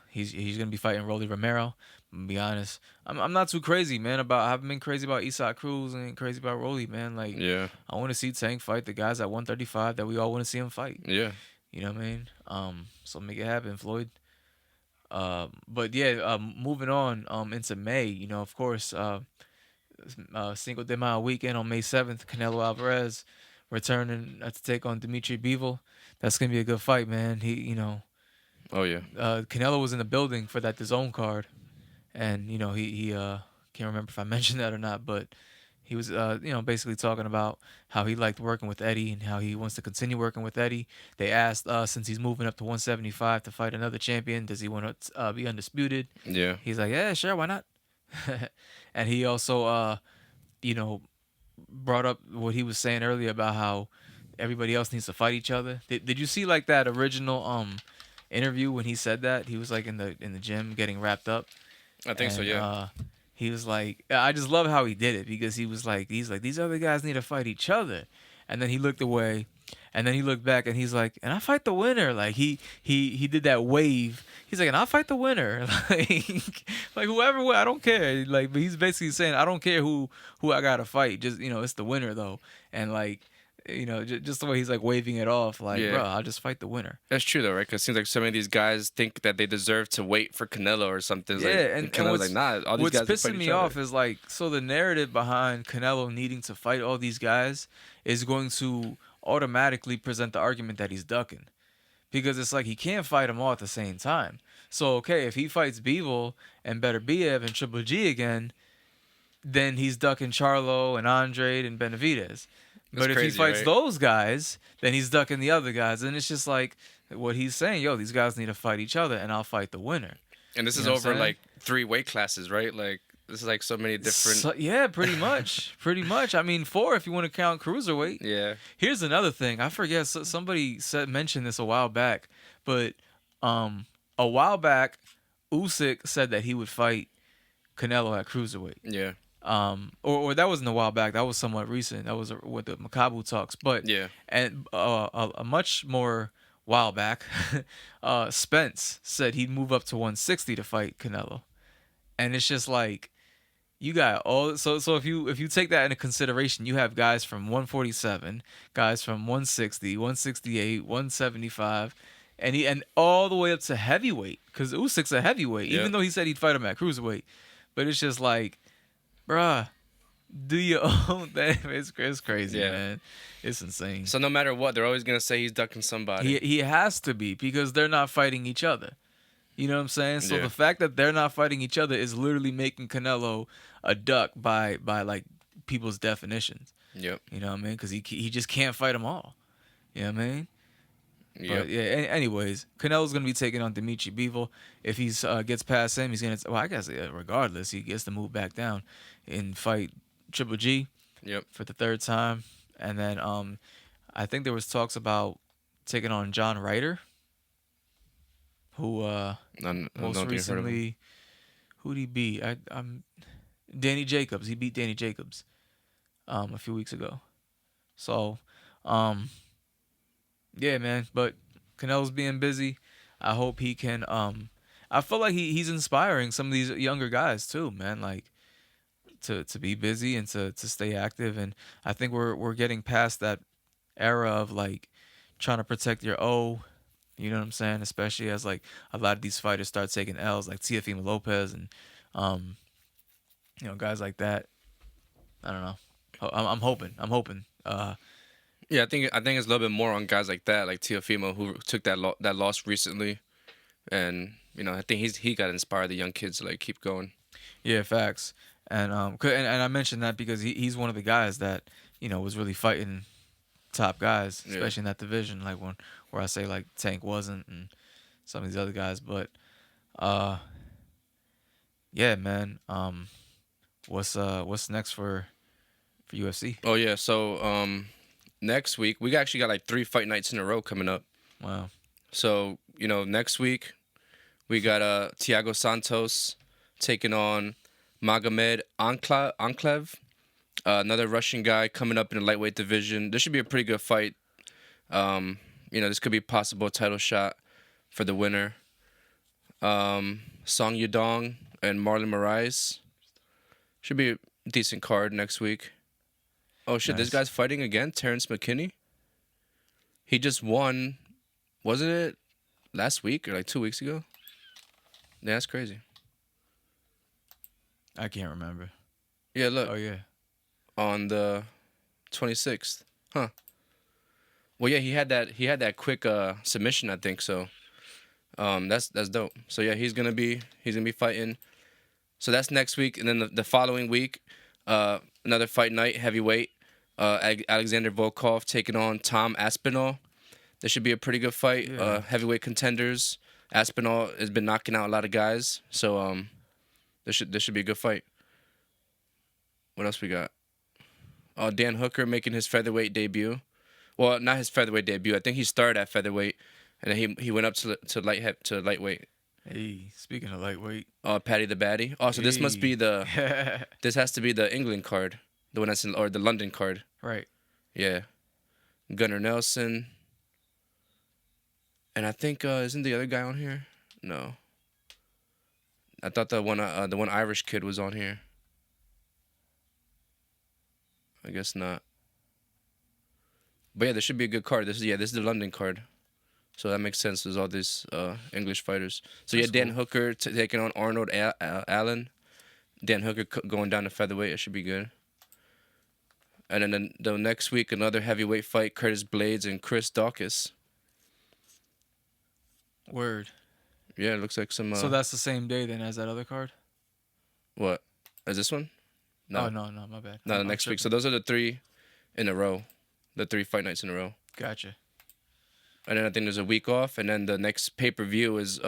he's gonna be fighting Rolly Romero. I'm gonna be honest, I'm not too crazy, man. I haven't been crazy about Isaac Cruz and crazy about Rolly, man. Like Yeah. I want to see Tank fight the guys at 135 that we all want to see him fight. Yeah. You know what I mean? So make it happen, Floyd. But yeah, moving on into May, of course, Cinco de Mayo weekend on May 7th, Canelo Alvarez returning to take on Dimitri Bivol. That's gonna be a good fight, man. Oh yeah. Canelo was in the building for that DAZN card, and he can't remember if I mentioned that or not, but he was basically talking about how he liked working with Eddie and how he wants to continue working with Eddie. They asked since he's moving up to 175 to fight another champion, does he want to be undisputed? Yeah. He's like, yeah, sure, why not? And he also you know brought up what he was saying earlier about how everybody else needs to fight each other. Did you see like that original interview when he said that? He was like in the gym getting wrapped up, I think so. and Yeah. he was like, I just love how he did it because he's like these other guys need to fight each other, and then he looked away, and then he looked back and he's like, and I fight the winner. Like he did that wave. He's like, and I'll fight the winner. Like whoever I don't care. Like, but he's basically saying I don't care who I gotta fight. Just it's the winner though, and like. Just the way he's like waving it off, like, Yeah. bro, I'll just fight the winner. That's true though, right? Because it seems like so many of these guys think that they deserve to wait for Canelo or something. It's Yeah, like, and Canelo's what's like, nah. All these what's guys fight pissing each me off other. is like, so the narrative behind Canelo needing to fight all these guys is going to automatically present the argument that he's ducking, because it's like he can't fight them all at the same time. So okay, if he fights Bivol and Beterbiev and Triple G again, then he's ducking Charlo and Andrade and Benavidez. That's But if he crazy, fights right? those guys, then he's ducking the other guys, and it's just like what he's saying. Yo, these guys need to fight each other, and I'll fight the winner. And this You is know what I'm over saying? like 3 weight classes, right? Like this is like so many different. Yeah, pretty much, pretty much. I mean, 4 if you want to count cruiserweight. Yeah. Here's another thing. I forget. Somebody mentioned this a while back, but a while back, Usyk said that he would fight Canelo at cruiserweight. Yeah. Or that wasn't a while back. That was somewhat recent. That was with the Makabu talks. But Yeah. and a much more while back, Spence said he'd move up to 160 to fight Canelo, and it's just like you got all. So if you take that into consideration, you have guys from 147, guys from 160, 168, 175. And all the way up to heavyweight, because Usyk's a heavyweight, Yep. even though he said he'd fight him at cruiserweight. But it's just like, bruh, do your own thing. It's crazy, Yeah. man. It's insane. So no matter what, they're always gonna say he's ducking somebody. He has to be, because they're not fighting each other. You know what I'm saying? So Yeah. the fact that they're not fighting each other is literally making Canelo a duck by like people's definitions. Yep. You know what I mean? Because he just can't fight them all. You know what I mean? Yep. But yeah. Anyways, Canelo's gonna be taking on Dimitri Bivol. If he gets past him, he's gonna. Well, I guess regardless, he gets to move back down and fight Triple G Yep. for the third time. And then I think there was talks about taking on John Ryder, who None, most recently, who'd he beat? I'm Danny Jacobs. He beat Danny Jacobs a few weeks ago. So yeah, man. But Canelo's being busy. I hope he can. I feel like he's inspiring some of these younger guys too, man. Like to be busy and to stay active. And I think we're getting past that era of like trying to protect your O. You know what I'm saying? Especially as like a lot of these fighters start taking L's, like Teofimo Lopez and um, guys like that. I don't know. I'm hoping. I'm hoping. Yeah, I think it's a little bit more on guys like that, like Teofimo, who took that loss recently, and I think he got inspired the young kids to like keep going. Yeah, facts. And I mentioned that because he's one of the guys that was really fighting top guys, Yeah. especially in that division. Like where I say like Tank wasn't, and some of these other guys. But uh, yeah, man. What's next for UFC? Oh yeah, so next week we actually got like 3 fight nights in a row coming up. Wow. So next week we got Thiago Santos taking on Magomed Anklev, another Russian guy coming up in the lightweight division. This should be a pretty good fight. This could be a possible title shot for the winner. Song Yudong and Marlon Moraes. Should be a decent card next week. Oh shit, Nice. This guy's fighting again, Terrence McKinney. He just won, wasn't it last week or like 2 weeks ago? Yeah, that's crazy. I can't remember. Yeah, look. Oh yeah. On the 26th. Huh. Well, yeah, he had that quick submission, I think. So, that's dope. So yeah, he's gonna be fighting. So that's next week, and then the following week, another fight night, heavyweight. Alexander Volkov taking on Tom Aspinall. This should be a pretty good fight. Yeah. Heavyweight contenders. Aspinall has been knocking out a lot of guys, so this should be a good fight. What else we got? Dan Hooker making his featherweight debut. Well, not his featherweight debut. I think he started at featherweight, and then he went up to lightweight. Hey, speaking of lightweight. Paddy the Baddy. Oh, so this must be the. Hey. This has to be the England card, the one that's or the London card. Right. Yeah. Gunnar Nelson. And I think isn't the other guy on here? No. I thought the one Irish kid was on here. I guess not. But yeah, this should be a good card. This is the London card. So that makes sense. There's all these English fighters. So That's yeah, Dan cool. Hooker taking on Arnold Allen. Dan Hooker going down to featherweight. It should be good. And then the next week, another heavyweight fight: Curtis Blades and Chris Dawkins. Word. Yeah, it looks like some. So that's the same day then as that other card? What? Is this one? No. Oh no, my bad. No, I'm next week. tripping. So those are the 3 in a row. The 3 fight nights in a row. Gotcha. And then I think there's a week off, and then the next pay-per-view is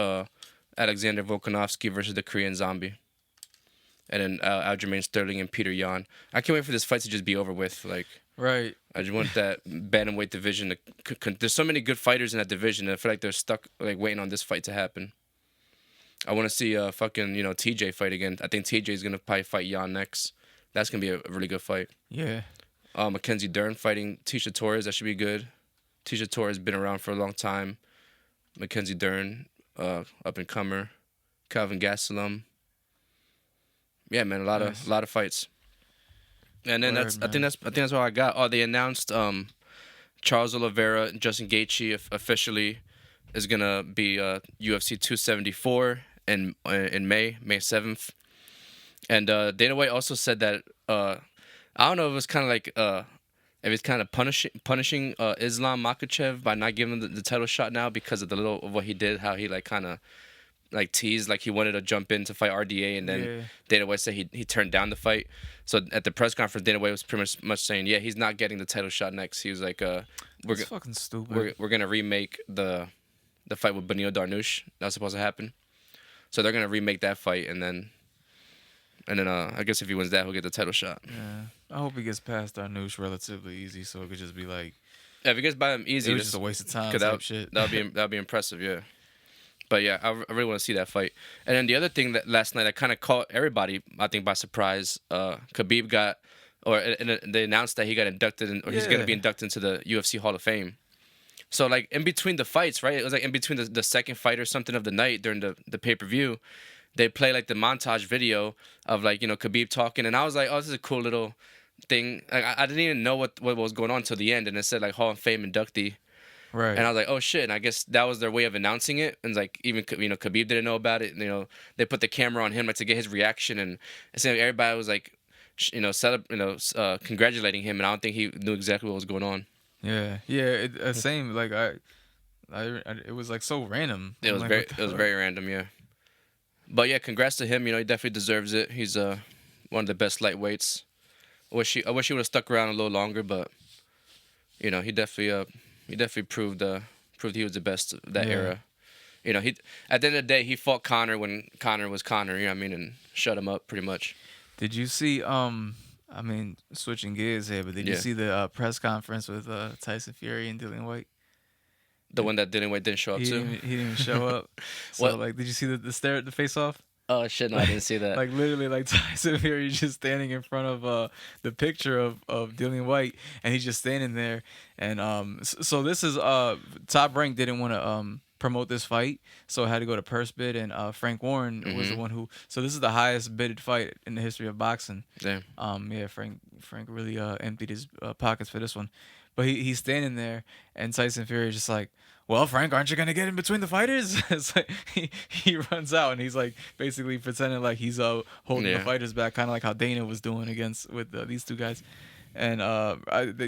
Alexander Volkanovski versus the Korean Zombie. And then Aljamain Sterling and Peter Yan. I can't wait for this fight to just be over with. Like, Right. I just want that bantamweight division to. There's so many good fighters in that division, and I feel like they're stuck like waiting on this fight to happen. I want to see fucking TJ fight again. I think TJ is gonna probably fight Yan next. That's gonna be a really good fight. Yeah. Mackenzie Dern fighting Tisha Torres. That should be good. Tisha Torres has been around for a long time. Mackenzie Dern, up and comer. Calvin Gastelum. Yeah, man, a lot of fights. And then Word, I think that's all I got. Oh, they announced Charles Oliveira and Justin Gaethje officially is gonna be UFC 274 in May 7th. And Dana White also said that I don't know if it was kind of like if it's kind of punishing Islam Makhachev by not giving him the title shot now because of of what he did, how he like kind of like teased like he wanted to jump in to fight RDA, and then Dana White said he turned down the fight. So at the press conference, Dana White was pretty much saying, yeah, he's not getting the title shot next. He was like, That's fucking stupid. we're gonna remake the fight with Benil Darnush. That was supposed to happen. So they're gonna remake that fight, and then I guess if he wins that, he'll get the title shot. Yeah. I hope he gets past Darnush relatively easy, so it could just be like. Yeah, if he gets by him easy, It was just a waste of time. Type shit. That'd be impressive. Yeah. But yeah, I really want to see that fight. And then the other thing that last night I kind of caught everybody, I think, by surprise. Khabib got, they announced that he got inducted, or he's going to be inducted into the UFC Hall of Fame. So like in between the fights, right? It was like in between the second fight or something of the night during the pay-per-view, they play like the montage video of like, Khabib talking, and I was like, oh, this is a cool little thing. Like I didn't even know what was going on till the end, and it said like Hall of Fame inductee. And Right. I was like, oh shit! And I guess that was their way of announcing it. And like even Khabib didn't know about it. They put the camera on him like to get his reaction, and it seemed like everybody was like, congratulating him. And I don't think he knew exactly what was going on. Yeah. Yeah. Same. Like it was like so random. It I'm was like, very what the it was fuck? very random, yeah. But yeah, congrats to him. He definitely deserves it. He's one of the best lightweights. I wish he would have stuck around a little longer, but he definitely proved he was the best of that Yeah. era. He at the end of the day he fought Conor when Conor was Conor. You know what I mean, and shut him up pretty much. Did you see? I mean, switching gears here, but did you Yeah, see the press conference with Tyson Fury and Dillian White? the one that didn't show up too. He didn't even show up. So What? like, did you see the stare at the face off? Oh shit! No, I didn't see that. Like literally, like Tyson Fury just standing in front of the picture of Dillian White, and he's just standing there. And so this is Top Rank didn't want to promote this fight, so it had to go to purse bid, and Frank Warren was the Mm-hmm. one who. So this is the highest bidded fight in the history of boxing. Damn. Yeah, Frank really emptied his pockets for this one, but he's standing there, and Tyson Fury is just like, well, Frank, aren't you gonna get in between the fighters? It's like he runs out, and he's like basically pretending like he's holding the Yeah. fighters back, kind of like how Dana was doing against with these two guys. And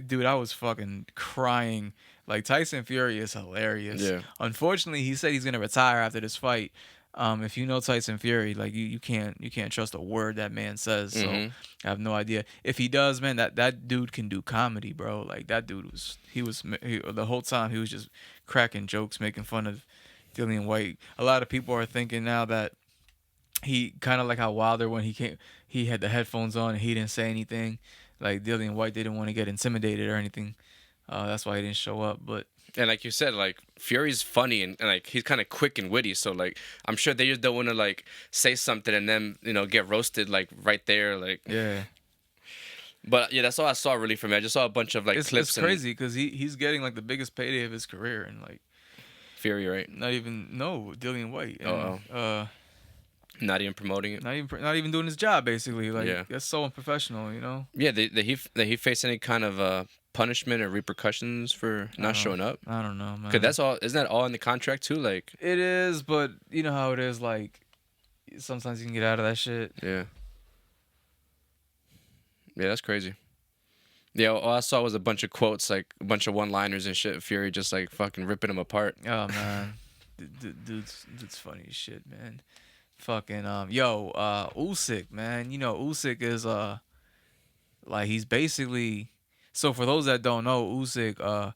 dude, I was fucking crying. Like Tyson Fury is hilarious. Yeah. Unfortunately, he said he's gonna retire after this fight. If you know Tyson Fury, like you can't trust a word that man says. So Mm-hmm. I have no idea. If he does, man, that dude can do comedy, bro. Like that dude the whole time he was just cracking jokes, making fun of Dillian White. A lot of people are thinking now that he kind of like how Wilder when he had the headphones on and he didn't say anything. Like Dillian White didn't want to get intimidated or anything. That's why he didn't show up. But And like you said, like Fury's funny and like he's kind of quick and witty. So like I'm sure they just don't want to like say something and then get roasted like right there. Like, yeah, but yeah, that's all I saw really from it. I just saw a bunch of like it's clips and crazy because he's getting like the biggest payday of his career and like Fury, right? not even no Dillian White and Oh. Not even promoting it. not even doing his job basically. Like Yeah. that's so unprofessional, you know. Yeah, did he face any kind of punishment or repercussions for not showing up? I don't know, man. Cause that's all. Isn't that all in the contract too? Like, It is, but you know how it is. Like sometimes you can get out of that shit. yeah, yeah, that's crazy. Yeah, all I saw was a bunch of quotes, like a bunch of one-liners and shit. Fury just like fucking ripping him apart. Oh man, dude's funny as shit, man. Fucking Usyk, man. You know Usyk is like he's basically. So for those that don't know, Usyk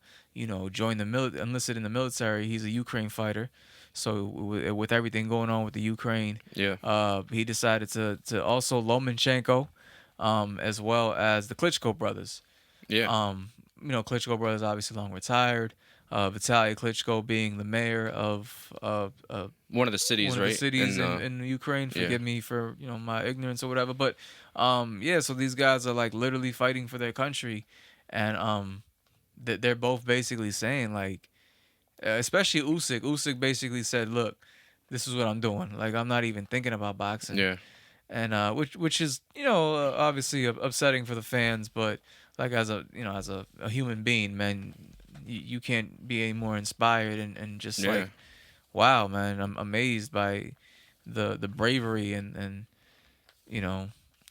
joined enlisted in the military. He's a Ukraine fighter. So with everything going on with the Ukraine, Yeah, he decided to also Lomachenko, as well as the Klitschko brothers. yeah, Klitschko brothers obviously long retired. Vitaly Klitschko being the mayor of one of the cities, one of the right? cities And, in Ukraine. yeah. Forgive me for my ignorance or whatever, but yeah. So these guys are like literally fighting for their country, and they're both basically saying like, especially Usyk. Usyk basically said, "Look, this is what I'm doing. Like I'm not even thinking about boxing." Yeah, And which is obviously upsetting for the fans, but like as a human being, man, you can't be any more inspired and just yeah, like wow, man, I'm amazed by the bravery and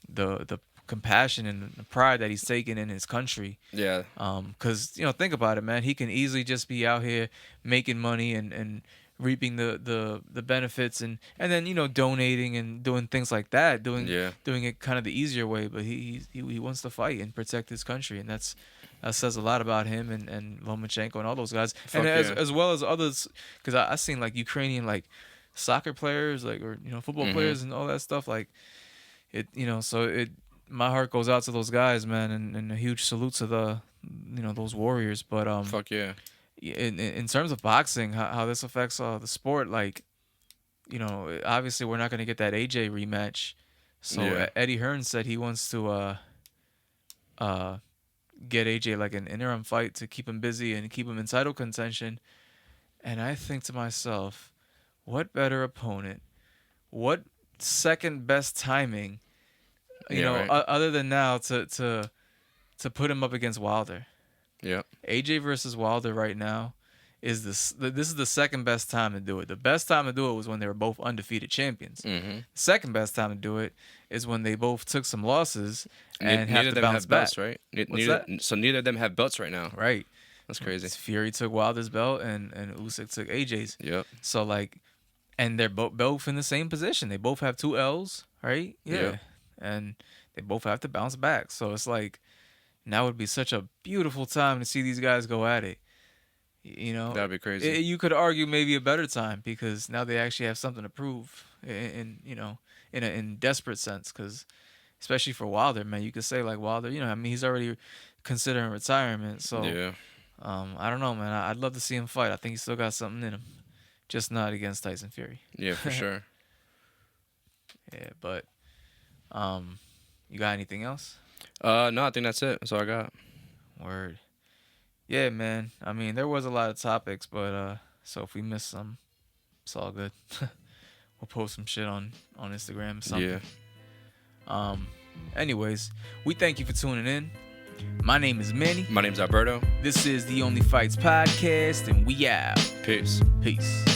the compassion and the pride that he's taken in his country. yeah, Because think about it, man, he can easily just be out here making money and reaping the benefits and then donating and doing things like that, doing yeah. it kind of the easier way. But he wants to fight and protect his country, and that says a lot about him and Lomachenko and all those guys, Fuck and yeah. as well as others. Because I seen like Ukrainian like soccer players like or football Mhm. players and all that stuff like it so it my heart goes out to those guys, man, and a huge salute to the those warriors. But Fuck yeah. in terms of boxing, how this affects the sport, like obviously we're not going to get that AJ rematch. So Yeah. Eddie Hearn said he wants to get AJ like an interim fight to keep him busy and keep him in title contention. And I think to myself, what better opponent? What second best timing? Right. Other than now to put him up against Wilder. Yeah. AJ versus Wilder right now is this is the second best time to do it. The best time to do it was when they were both undefeated champions. Mm-hmm. The second best time to do it is when they both took some losses and neither have of to them bounce have back. belts, right? What's that? So neither of them have belts right now. Right. That's crazy. Fury took Wilder's belt and Usyk took AJ's. Yep. So like, and they're both in the same position. They both have 2 L's, right? Yeah. Yep. And they both have to bounce back. So it's like, now would be such a beautiful time to see these guys go at it. That'd be crazy. You could argue maybe a better time because now they actually have something to prove in in desperate sense. Because especially for Wilder, man, you could say like Wilder, he's already considering retirement. So yeah. I don't know, man. I'd love to see him fight. I think he's still got something in him, just not against Tyson Fury. Yeah, for sure. Yeah, but you got anything else? No, I think that's it. That's all I got. Word. Yeah, man. I mean, there was a lot of topics, but so if we missed some, it's all good. We'll post some shit on Instagram or something. Yeah. Anyways, we thank you for tuning in. My name is Manny. My name's Alberto. This is the Only Fights podcast, and we out. Peace. Peace.